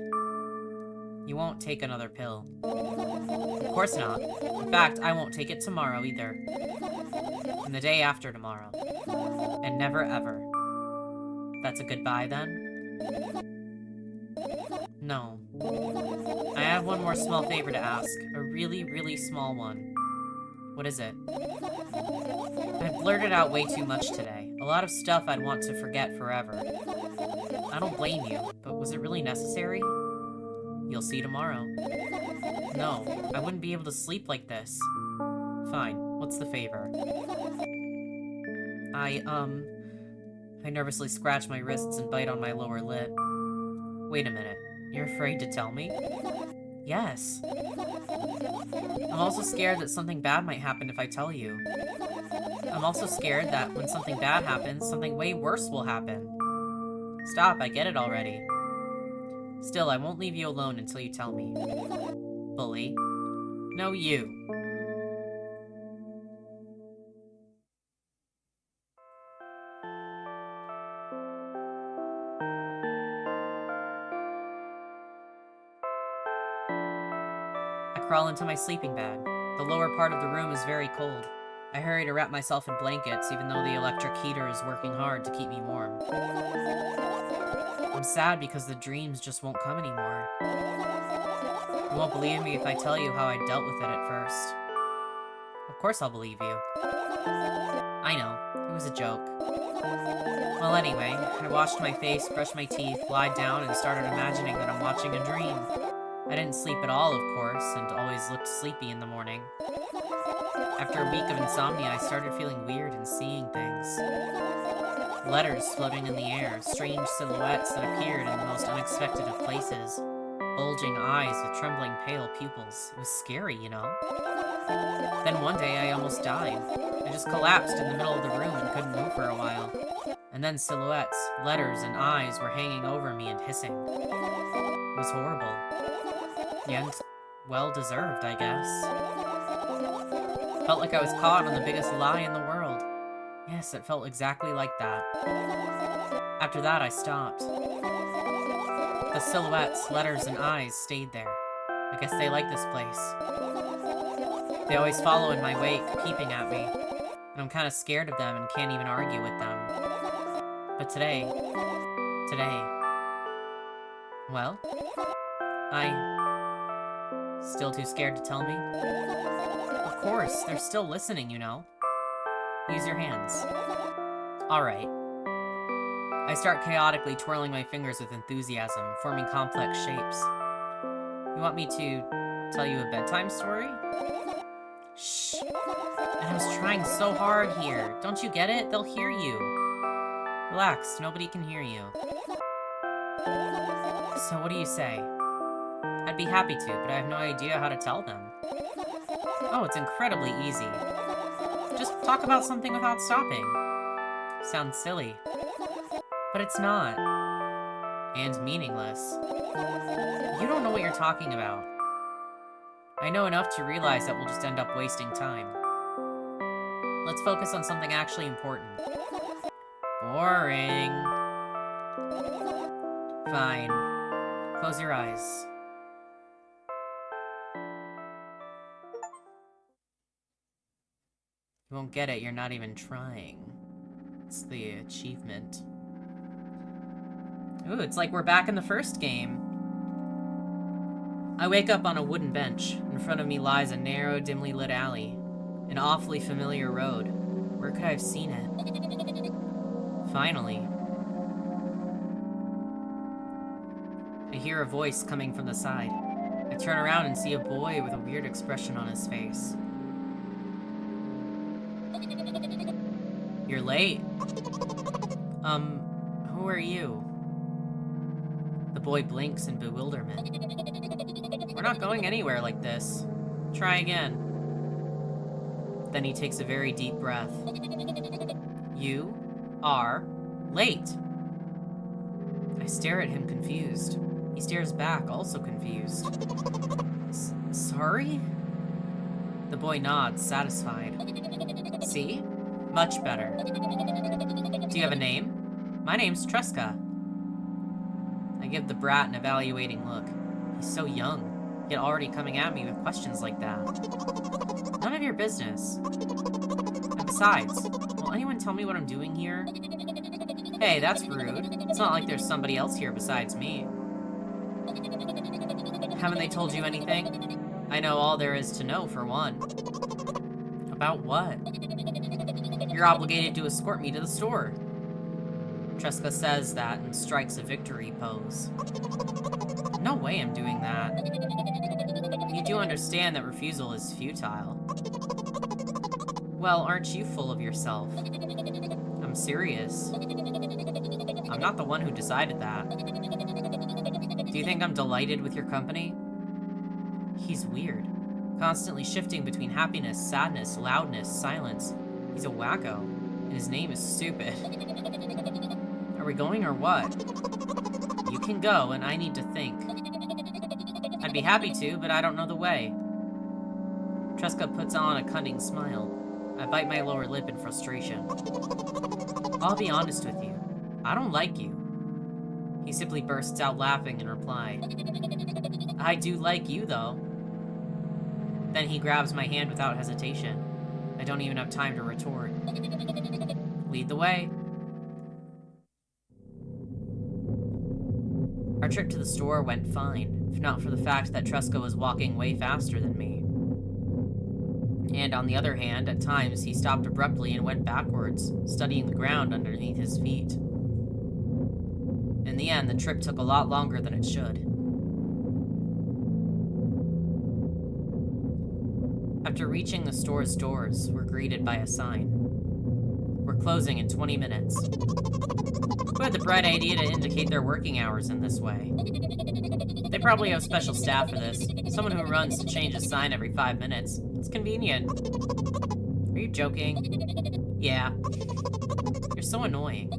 You won't take another pill. Of course not. In fact, I won't take it tomorrow either. And the day after tomorrow. And never ever. That's a goodbye then? No. I have one more small favor to ask. A really, really small one. What is it? I blurted out way too much today. A lot of stuff I'd want to forget forever. I don't blame you, but was it really necessary? You'll see tomorrow. No, I wouldn't be able to sleep like this. Fine, what's the favor? I nervously scratch my wrists and bite on my lower lip. Wait a minute, you're afraid to tell me? Yes. I'm also scared that something bad might happen if I tell you. I'm also scared that when something bad happens, something way worse will happen. Stop, I get it already. Still, I won't leave you alone until you tell me. Bully. No, you. I crawl into my sleeping bag. The lower part of the room is very cold. I hurry to wrap myself in blankets, even though the electric heater is working hard to keep me warm. I'm sad because the dreams just won't come anymore. You won't believe me if I tell you how I dealt with it at first. Of course I'll believe you. I know, it was a joke. Well, anyway, I washed my face, brushed my teeth, lied down, and started imagining that I'm watching a dream. I didn't sleep at all, of course, and always looked sleepy in the morning. After a week of insomnia, I started feeling weird and seeing things. Letters floating in the air, strange silhouettes that appeared in the most unexpected of places. Bulging eyes with trembling pale pupils. It was scary, you know? Then one day I almost died. I just collapsed in the middle of the room and couldn't move for a while. And then silhouettes, letters, and eyes were hanging over me and hissing. It was horrible. And well-deserved, I guess. Felt like I was caught on the biggest lie in the world. Yes, it felt exactly like that. After that, I stopped. The silhouettes, letters, and eyes stayed there. I guess they like this place. They always follow in my wake, peeping at me. And I'm kind of scared of them and can't even argue with them. But today... Well? Still too scared to tell me? Of course, they're still listening, you know. Use your hands. Alright. I start chaotically twirling my fingers with enthusiasm, forming complex shapes. You want me to tell you a bedtime story? Shh. And I was trying so hard here. Don't you get it? They'll hear you. Relax, nobody can hear you. So what do you say? I'd be happy to, but I have no idea how to tell them. Oh, it's incredibly easy. Just talk about something without stopping. Sounds silly. But it's not. And meaningless. You don't know what you're talking about. I know enough to realize that we'll just end up wasting time. Let's focus on something actually important. Boring. Fine. Close your eyes. You won't get it, you're not even trying. It's the achievement. Ooh, it's like we're back in the first game. I wake up on a wooden bench. In front of me lies a narrow, dimly lit alley. An awfully familiar road. Where could I have seen it? Finally. I hear a voice coming from the side. I turn around and see a boy with a weird expression on his face. You're late. Who are you? The boy blinks in bewilderment. We're not going anywhere like this. Try again. Then he takes a very deep breath. You are late. I stare at him confused. He stares back, also confused. Sorry? The boy nods, satisfied. See? Much better. Do you have a name? My name's Tresca. I give the brat an evaluating look. He's so young, yet already coming at me with questions like that. None of your business. And besides, will anyone tell me what I'm doing here? Hey, that's rude. It's not like there's somebody else here besides me. Haven't they told you anything? I know all there is to know, for one. About what? You're obligated to escort me to the store. Tresca says that and strikes a victory pose. No way I'm doing that. You do understand that refusal is futile. Well, aren't you full of yourself? I'm serious. I'm not the one who decided that. Do you think I'm delighted with your company? He's weird. Constantly shifting between happiness, sadness, loudness, silence. He's a wacko, and his name is stupid. Are we going or what? You can go, and I need to think. I'd be happy to, but I don't know the way. Tresca puts on a cunning smile. I bite my lower lip in frustration. I'll be honest with you. I don't like you. He simply bursts out laughing in reply. I do like you, though. Then he grabs my hand without hesitation. I don't even have time to retort. Lead the way. Our trip to the store went fine, if not for the fact that Tresca was walking way faster than me. And on the other hand, at times he stopped abruptly and went backwards, studying the ground underneath his feet. In the end, the trip took a lot longer than it should. After reaching the store's doors, we're greeted by a sign. We're closing in 20 minutes. Who had the bright idea to indicate their working hours in this way? They probably have special staff for this. Someone who runs to change a sign every 5 minutes. It's convenient. Are you joking? Yeah. You're so annoying.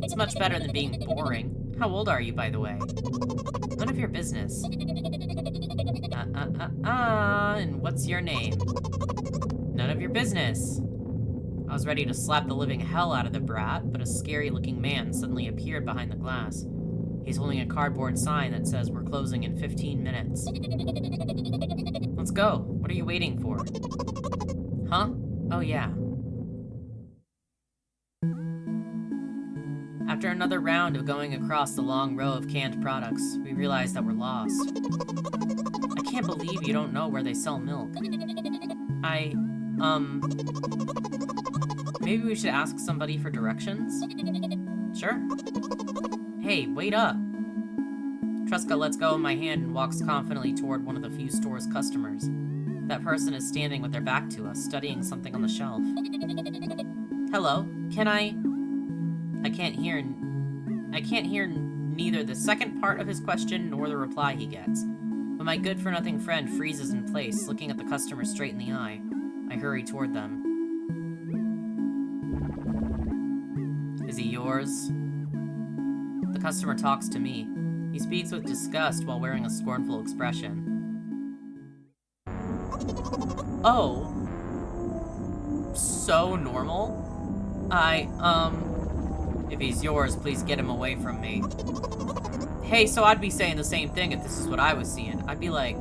It's much better than being boring. How old are you, by the way? None of your business. And what's your name? None of your business. I was ready to slap the living hell out of the brat, but a scary-looking man suddenly appeared behind the glass. He's holding a cardboard sign that says we're closing in 15 minutes. Let's go. What are you waiting for? Huh? Oh, yeah. After another round of going across the long row of canned products, we realize that we're lost. I can't believe you don't know where they sell milk. Maybe we should ask somebody for directions? Sure. Hey, wait up. Tresca lets go of my hand and walks confidently toward one of the few store's customers. That person is standing with their back to us, studying something on the shelf. Hello, can I can't hear neither the second part of his question nor the reply he gets. But my good-for-nothing friend freezes in place, looking at the customer straight in the eye. I hurry toward them. Is he yours? The customer talks to me. He speaks with disgust while wearing a scornful expression. Oh. So normal? If he's yours, please get him away from me. Hey, so I'd be saying the same thing if this is what I was seeing. I'd be like,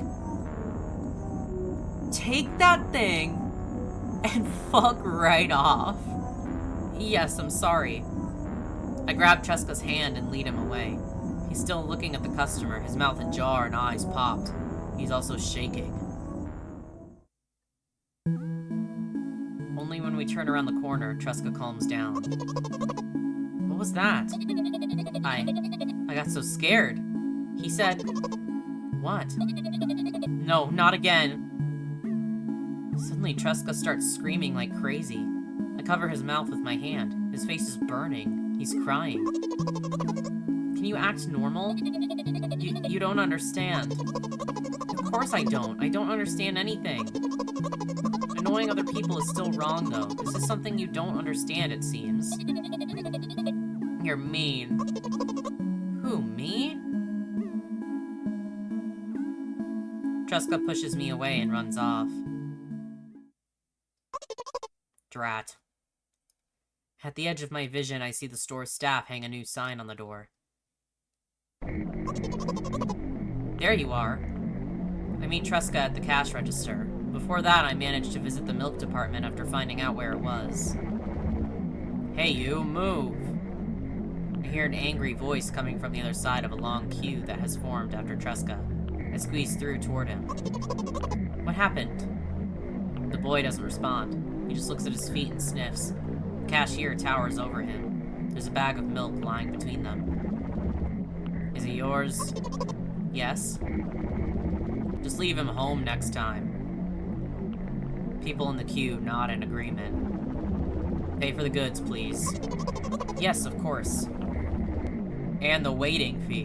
take that thing and fuck right off. Yes, I'm sorry. I grab Tresca's hand and lead him away. He's still looking at the customer, his mouth ajar and eyes popped. He's also shaking. Only when we turn around the corner, Tresca calms down. What was that? I got so scared. He said, what? No, not again. Suddenly, Tresca starts screaming like crazy. I cover his mouth with my hand. His face is burning. He's crying. Can you act normal? You don't understand. Of course I don't. I don't understand anything. Annoying other people is still wrong, though. This is something you don't understand, it seems. You're mean. Who, me? Tresca pushes me away and runs off. Drat. At the edge of my vision, I see the store staff hang a new sign on the door. There you are. I meet Tresca at the cash register. Before that, I managed to visit the milk department after finding out where it was. Hey, you, move! I hear an angry voice coming from the other side of a long queue that has formed after Tresca. I squeeze through toward him. What happened? The boy doesn't respond. He just looks at his feet and sniffs. The cashier towers over him. There's a bag of milk lying between them. Is it yours? Yes. Just leave him home next time. People in the queue nod in agreement. Pay for the goods, please. Yes, of course. And the waiting fee.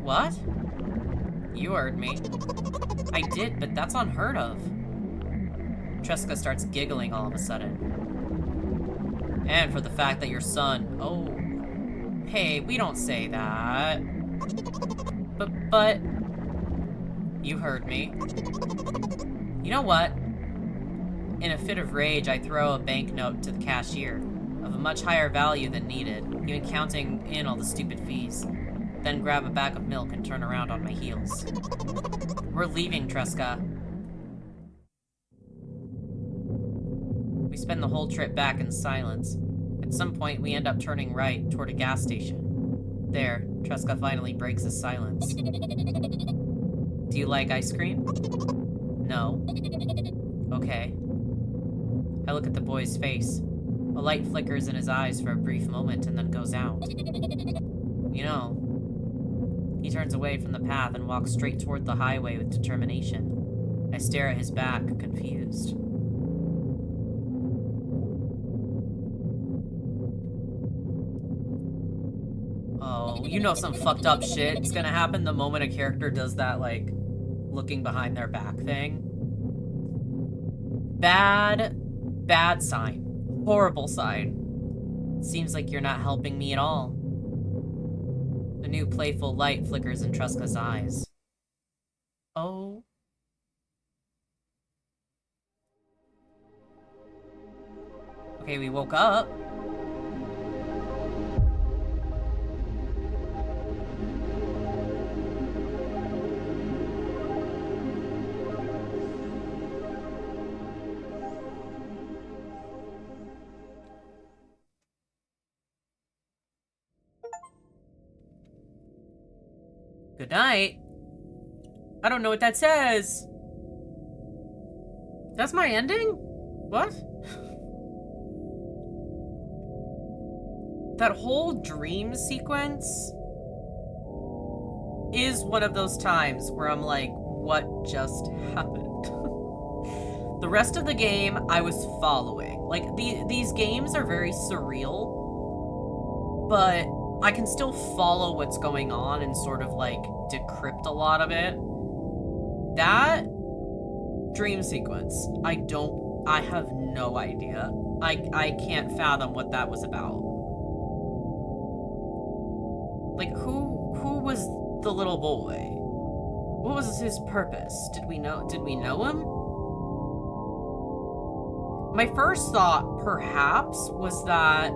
What? You heard me. I did, but that's unheard of. Tresca starts giggling all of a sudden. And for the fact that your son... Oh. Hey, we don't say that. But... You heard me. You know what? In a fit of rage, I throw a banknote to the cashier, of a much higher value than needed, even counting in all the stupid fees. Then grab a bag of milk and turn around on my heels. We're leaving, Tresca. We spend the whole trip back in silence. At some point, we end up turning right toward a gas station. There, Tresca finally breaks his silence. Do you like ice cream? No. Okay. I look at the boy's face. A light flickers in his eyes for a brief moment and then goes out. You know, he turns away from the path and walks straight toward the highway with determination. I stare at his back, confused. Oh, you know some fucked up shit's gonna happen the moment a character does that, like, looking behind their back thing. Bad sign. Horrible sign. Seems like you're not helping me at all. A new playful light flickers in Tresca's eyes. Oh. Okay, we woke up. Good night. I don't know what that says. That's my ending? What? That whole dream sequence is one of those times where I'm like, what just happened? The rest of the game I was following. Like, these games are very surreal, but I can still follow what's going on and sort of, like, decrypt a lot of it. That dream sequence, I have no idea. I can't fathom what that was about. Like, who was the little boy? What was his purpose? Did we know him? My first thought, perhaps, was that...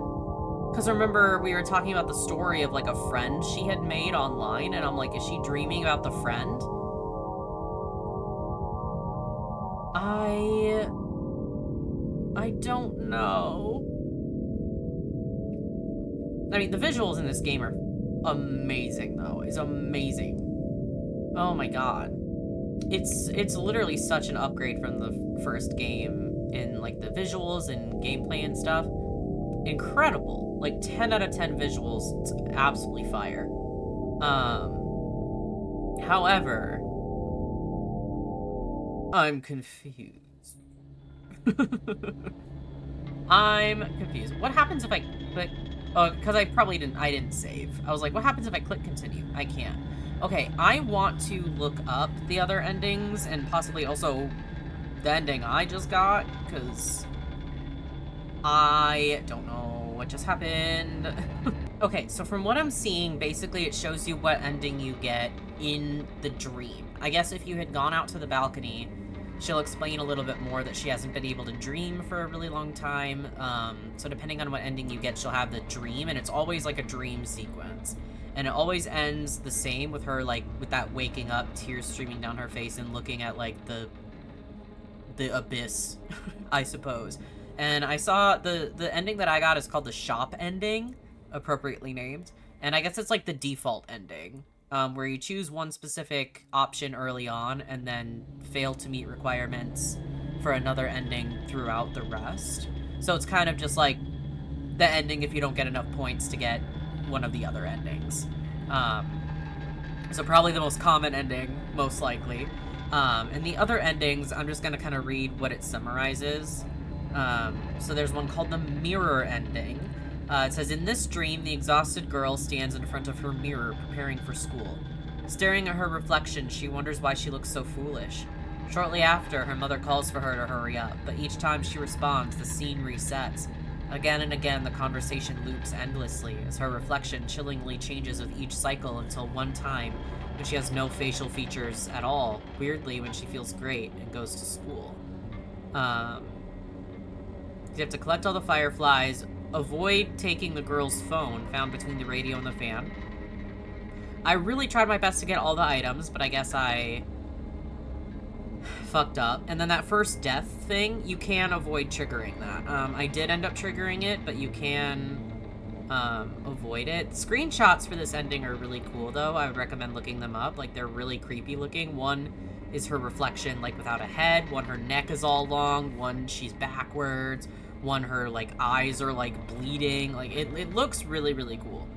Because remember, we were talking about the story of, like, a friend she had made online, and I'm like, is she dreaming about the friend? I don't know. I mean, the visuals in this game are amazing, though. It's amazing. Oh my god. It's literally such an upgrade from the first game in, like, the visuals and gameplay and stuff. Incredible. Like, 10 out of 10 visuals. It's absolutely fire. However, I'm confused. I'm confused. What happens if I click... Oh, because I didn't save. I was like, what happens if I click continue? I can't. Okay, I want to look up the other endings and possibly also the ending I just got, because I don't know what just happened. Okay, so from what I'm seeing, basically it shows you what ending you get in the dream. I guess if you had gone out to the balcony, she'll explain a little bit more that she hasn't been able to dream for a really long time. So depending on what ending you get, she'll have the dream, and it's always like a dream sequence. And it always ends the same with her, like, with that waking up, tears streaming down her face and looking at, like, the abyss, I suppose. And I saw the ending that I got is called the shop ending, appropriately named. And I guess it's like the default ending, where you choose one specific option early on and then fail to meet requirements for another ending throughout the rest. So it's kind of just like the ending if you don't get enough points to get one of the other endings. So probably the most common ending, most likely. And the other endings, I'm just going to kind of read what it summarizes. So there's one called the mirror ending. It says, in this dream, the exhausted girl stands in front of her mirror preparing for school. Staring at her reflection, she wonders why she looks so foolish. Shortly after, her mother calls for her to hurry up, but each time she responds, the scene resets. Again and again, the conversation loops endlessly, as her reflection chillingly changes with each cycle until one time, when she has no facial features at all, weirdly when she feels great and goes to school. You have to collect all the fireflies, avoid taking the girl's phone found between the radio and the fan. I really tried my best to get all the items, but I guess I fucked up. And then that first death thing, you can avoid triggering that. I did end up triggering it, but you can avoid it. Screenshots for this ending are really cool, though. I would recommend looking them up. Like, they're really creepy looking. One is her reflection, like, without a head. One, her neck is all long. One, she's backwards. One, her, like, eyes are, like, bleeding. Like, it looks really, really cool.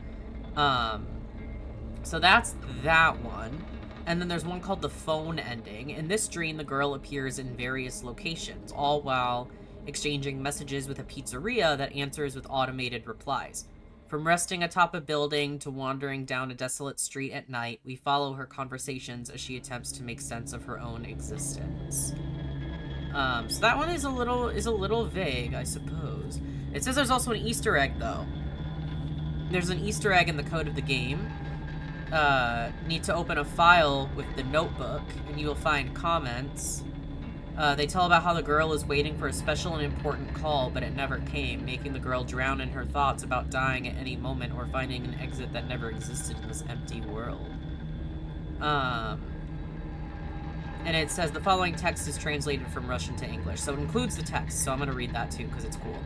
So that's that one. And then there's one called the phone ending. In this dream, the girl appears in various locations, all while exchanging messages with a pizzeria that answers with automated replies. From resting atop a building to wandering down a desolate street at night, we follow her conversations as she attempts to make sense of her own existence. So that one is a little vague, I suppose. It says there's also an Easter egg, though. There's an Easter egg in the code of the game. Need to open a file with the notebook, and you will find comments. They tell about how the girl is waiting for a special and important call, but it never came, making the girl drown in her thoughts about dying at any moment or finding an exit that never existed in this empty world. And it says the following text is translated from Russian to English, so it includes the text, so I'm going to read that too, because it's cool.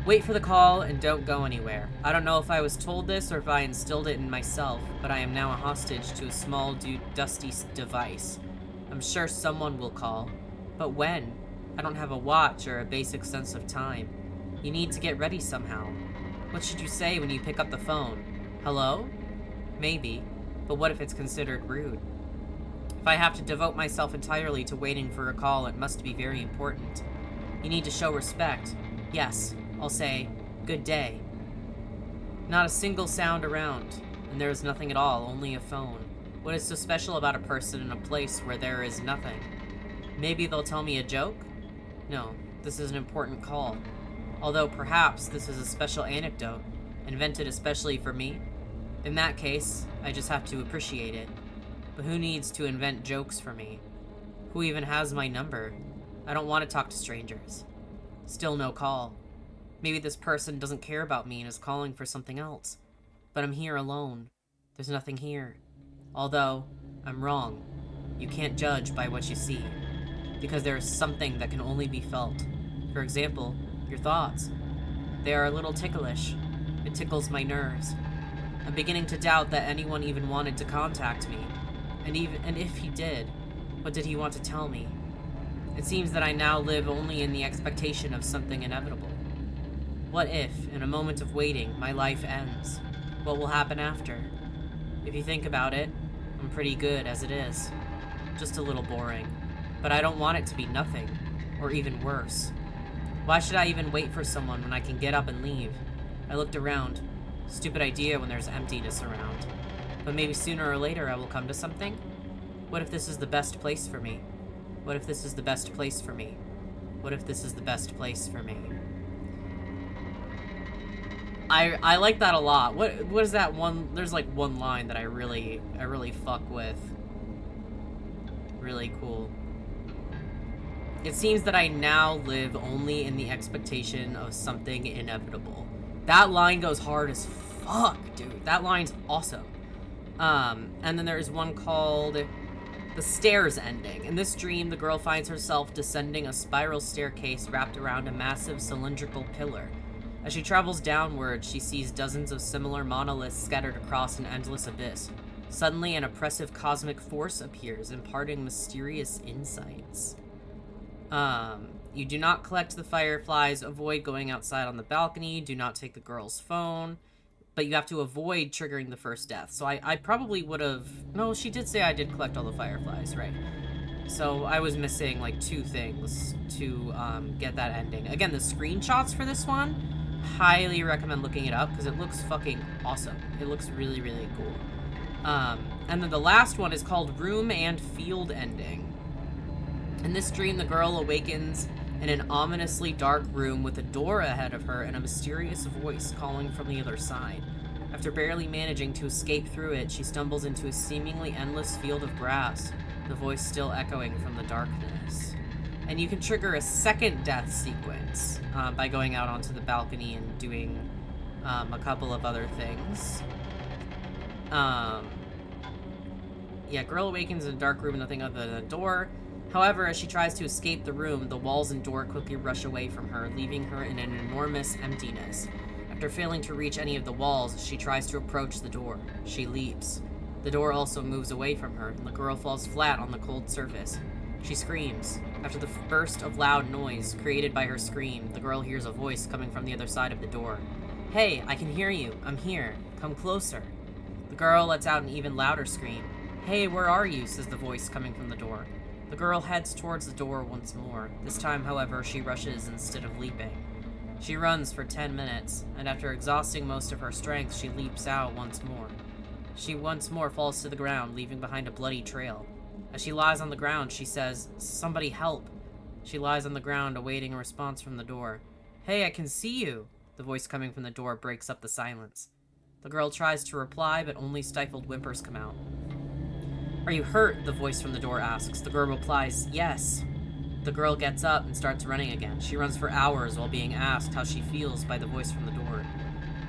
Wait for the call and don't go anywhere. I don't know if I was told this or if I instilled it in myself, but I am now a hostage to a small, dusty device. I'm sure someone will call. But when? I don't have a watch or a basic sense of time. You need to get ready somehow. What should you say when you pick up the phone? Hello? Maybe. But what if it's considered rude? If I have to devote myself entirely to waiting for a call, it must be very important. You need to show respect. Yes, I'll say, good day. Not a single sound around, and there is nothing at all, only a phone. What is so special about a person in a place where there is nothing? Maybe they'll tell me a joke? No, this is an important call. Although perhaps this is a special anecdote, invented especially for me. In that case, I just have to appreciate it. But who needs to invent jokes for me? Who even has my number? I don't want to talk to strangers. Still no call. Maybe this person doesn't care about me and is calling for something else. But I'm here alone. There's nothing here. Although, I'm wrong. You can't judge by what you see. Because there is something that can only be felt. For example, your thoughts. They are a little ticklish. It tickles my nerves. I'm beginning to doubt that anyone even wanted to contact me. And if he did, what did he want to tell me? It seems that I now live only in the expectation of something inevitable. What if, in a moment of waiting, my life ends? What will happen after? If you think about it, I'm pretty good as it is. Just a little boring. But I don't want it to be nothing, or even worse. Why should I even wait for someone when I can get up and leave? I looked around. Stupid idea when there's emptiness around. But maybe sooner or later I will come to something? What if this is the best place for me? What if this is the best place for me? What if this is the best place for me? I like that a lot. What is that one? There's like one line that I really fuck with. Really cool. It seems that I now live only in the expectation of something inevitable. That line goes hard as Fuck, dude. That line's awesome. And then there's one called The Stairs Ending. In this dream, the girl finds herself descending a spiral staircase wrapped around a massive cylindrical pillar. As she travels downward, she sees dozens of similar monoliths scattered across an endless abyss. Suddenly, an oppressive cosmic force appears, imparting mysterious insights. You do not collect the fireflies, avoid going outside on the balcony, do not take the girl's phone, but you have to avoid triggering the first death. So I probably would have... No, she did say I did collect all the fireflies, right? So I was missing, like, 2 things to get that ending. Again, the screenshots for this one, highly recommend looking it up, because it looks fucking awesome. It looks really, really cool. And then the last one is called Room and Field Ending. In this dream, the girl awakens in an ominously dark room with a door ahead of her and a mysterious voice calling from the other side. After barely managing to escape through it, she stumbles into a seemingly endless field of grass, the voice still echoing from the darkness. And you can trigger a second death sequence by going out onto the balcony and doing a couple of other things. Yeah, girl awakens in a dark room with nothing other than a door. However, as she tries to escape the room, the walls and door quickly rush away from her, leaving her in an enormous emptiness. After failing to reach any of the walls, she tries to approach the door. She leaps. The door also moves away from her, and the girl falls flat on the cold surface. She screams. After the burst of loud noise created by her scream, the girl hears a voice coming from the other side of the door. "Hey, I can hear you. I'm here. Come closer." The girl lets out an even louder scream. "Hey, where are you?" says the voice coming from the door. The girl heads towards the door once more. This time, however, she rushes instead of leaping. She runs for 10 minutes, and after exhausting most of her strength, she leaps out once more. She once more falls to the ground, leaving behind a bloody trail. As she lies on the ground, she says, "Somebody help." She lies on the ground, awaiting a response from the door. "Hey, I can see you." The voice coming from the door breaks up the silence. The girl tries to reply, but only stifled whimpers come out. "Are you hurt?" the voice from the door asks. The girl replies, "Yes." The girl gets up and starts running again. She runs for hours while being asked how she feels by the voice from the door.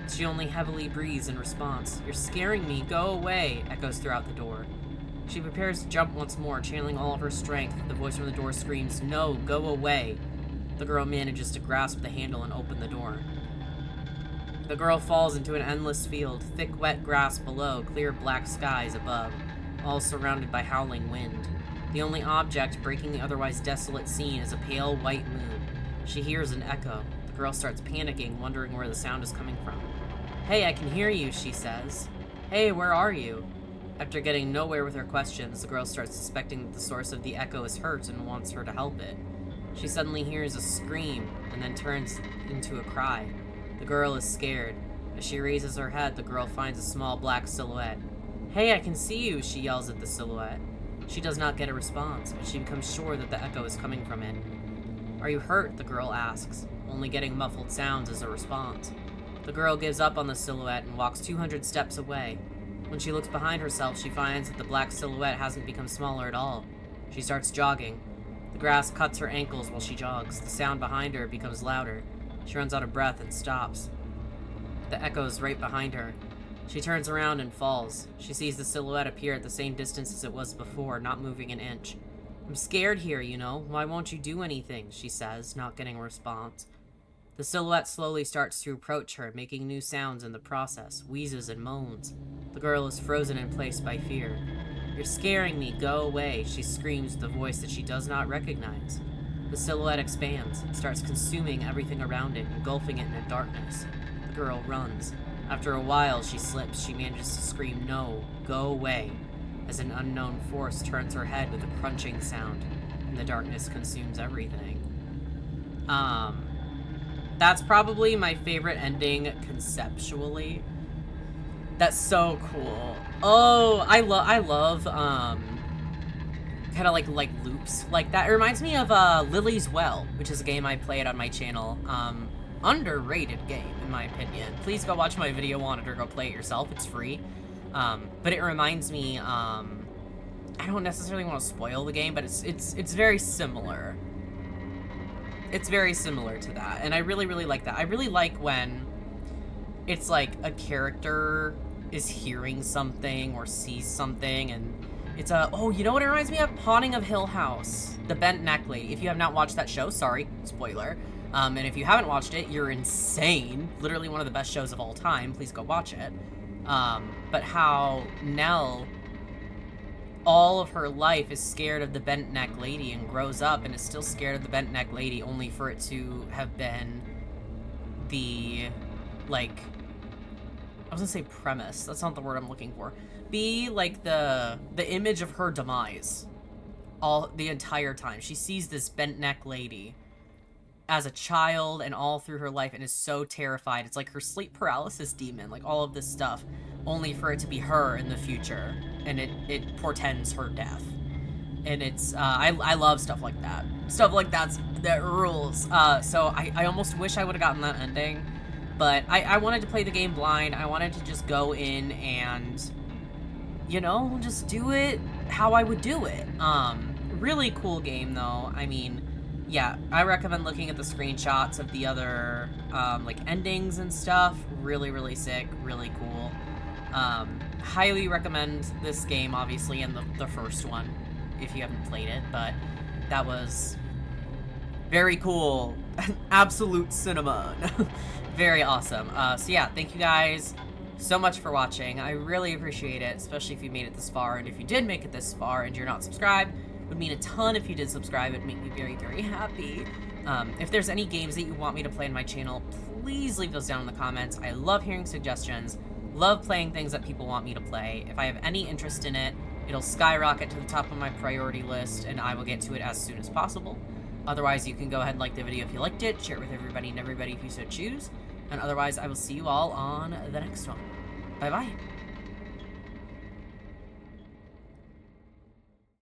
She only heavily breathes in response. "You're scaring me. Go away," echoes throughout the door. She prepares to jump once more, channeling all of her strength. The voice from the door screams, "No, go away." The girl manages to grasp the handle and open the door. The girl falls into an endless field, thick wet grass below, clear black skies above, all surrounded by howling wind. The only object breaking the otherwise desolate scene is a pale white moon. She hears an echo. The girl starts panicking, wondering where the sound is coming from. "Hey, I can hear you," she says. "Hey, where are you?" After getting nowhere with her questions, the girl starts suspecting that the source of the echo is hurt and wants her to help it. She suddenly hears a scream and then turns into a cry. The girl is scared. As she raises her head, the girl finds a small black silhouette. "Hey, I can see you," she yells at the silhouette. She does not get a response, but she becomes sure that the echo is coming from it. "Are you hurt?" the girl asks, only getting muffled sounds as a response. The girl gives up on the silhouette and walks 200 steps away. When she looks behind herself, she finds that the black silhouette hasn't become smaller at all. She starts jogging. The grass cuts her ankles while she jogs. The sound behind her becomes louder. She runs out of breath and stops. The echo's right behind her. She turns around and falls. She sees the silhouette appear at the same distance as it was before, not moving an inch. "I'm scared here, you know. Why won't you do anything?" she says, not getting a response. The silhouette slowly starts to approach her, making new sounds in the process, wheezes and moans. The girl is frozen in place by fear. "You're scaring me. Go away," she screams with a voice that she does not recognize. The silhouette expands, starts consuming everything around it, engulfing it in darkness. The girl runs. After a while, she slips. She manages to scream, "No, go away," as an unknown force turns her head with a crunching sound, and the darkness consumes everything. That's probably my favorite ending conceptually. That's so cool. Oh, I love, kind of like loops like that. It reminds me of Lily's Well, which is a game I played on my channel. Underrated game, in my opinion. Please go watch my video on it or go play it yourself. It's free. But it reminds me, I don't necessarily want to spoil the game, but it's very similar. It's very similar to that, and I really, really like that. I really like when it's like a character is hearing something or sees something, and it's a, oh, you know what it reminds me of? Haunting of Hill House. The Bent Neck Lady. If you have not watched that show, sorry, spoiler. And if you haven't watched it, you're insane. Literally one of the best shows of all time. Please go watch it. But how Nell, all of her life, is scared of the Bent Neck Lady and grows up and is still scared of the Bent Neck Lady, only for it to have been the, like, I was gonna say premise. That's not the word I'm looking for. Be like the image of her demise all the entire time. She sees this bent neck lady as a child and all through her life and is so terrified. It's like her sleep paralysis demon, like all of this stuff, only for it to be her in the future, and it portends her death. And it's I love stuff like that. Stuff like that rules. So I almost wish I would have gotten that ending. But I wanted to play the game blind. I wanted to just go in and, you know, just do it how I would do it. Really cool game, though. I mean, yeah, I recommend looking at the screenshots of the other, like, endings and stuff. Really, really sick. Really cool. Highly recommend this game, obviously, and the first one, if you haven't played it. But that was very cool. Absolute cinema. Very awesome. So yeah, thank you guys so much for watching. I really appreciate it, especially if you made it this far. And if you did make it this far and you're not subscribed, it would mean a ton if you did subscribe. It'd make me very, very happy. If there's any games that you want me to play on my channel, please leave those down in the comments. I love hearing suggestions. Love playing things that people want me to play. If I have any interest in it, it'll skyrocket to the top of my priority list, and I will get to it as soon as possible. Otherwise, you can go ahead and like the video if you liked it, share it with everybody and everybody if you so choose. And otherwise, I will see you all on the next one. Bye-bye.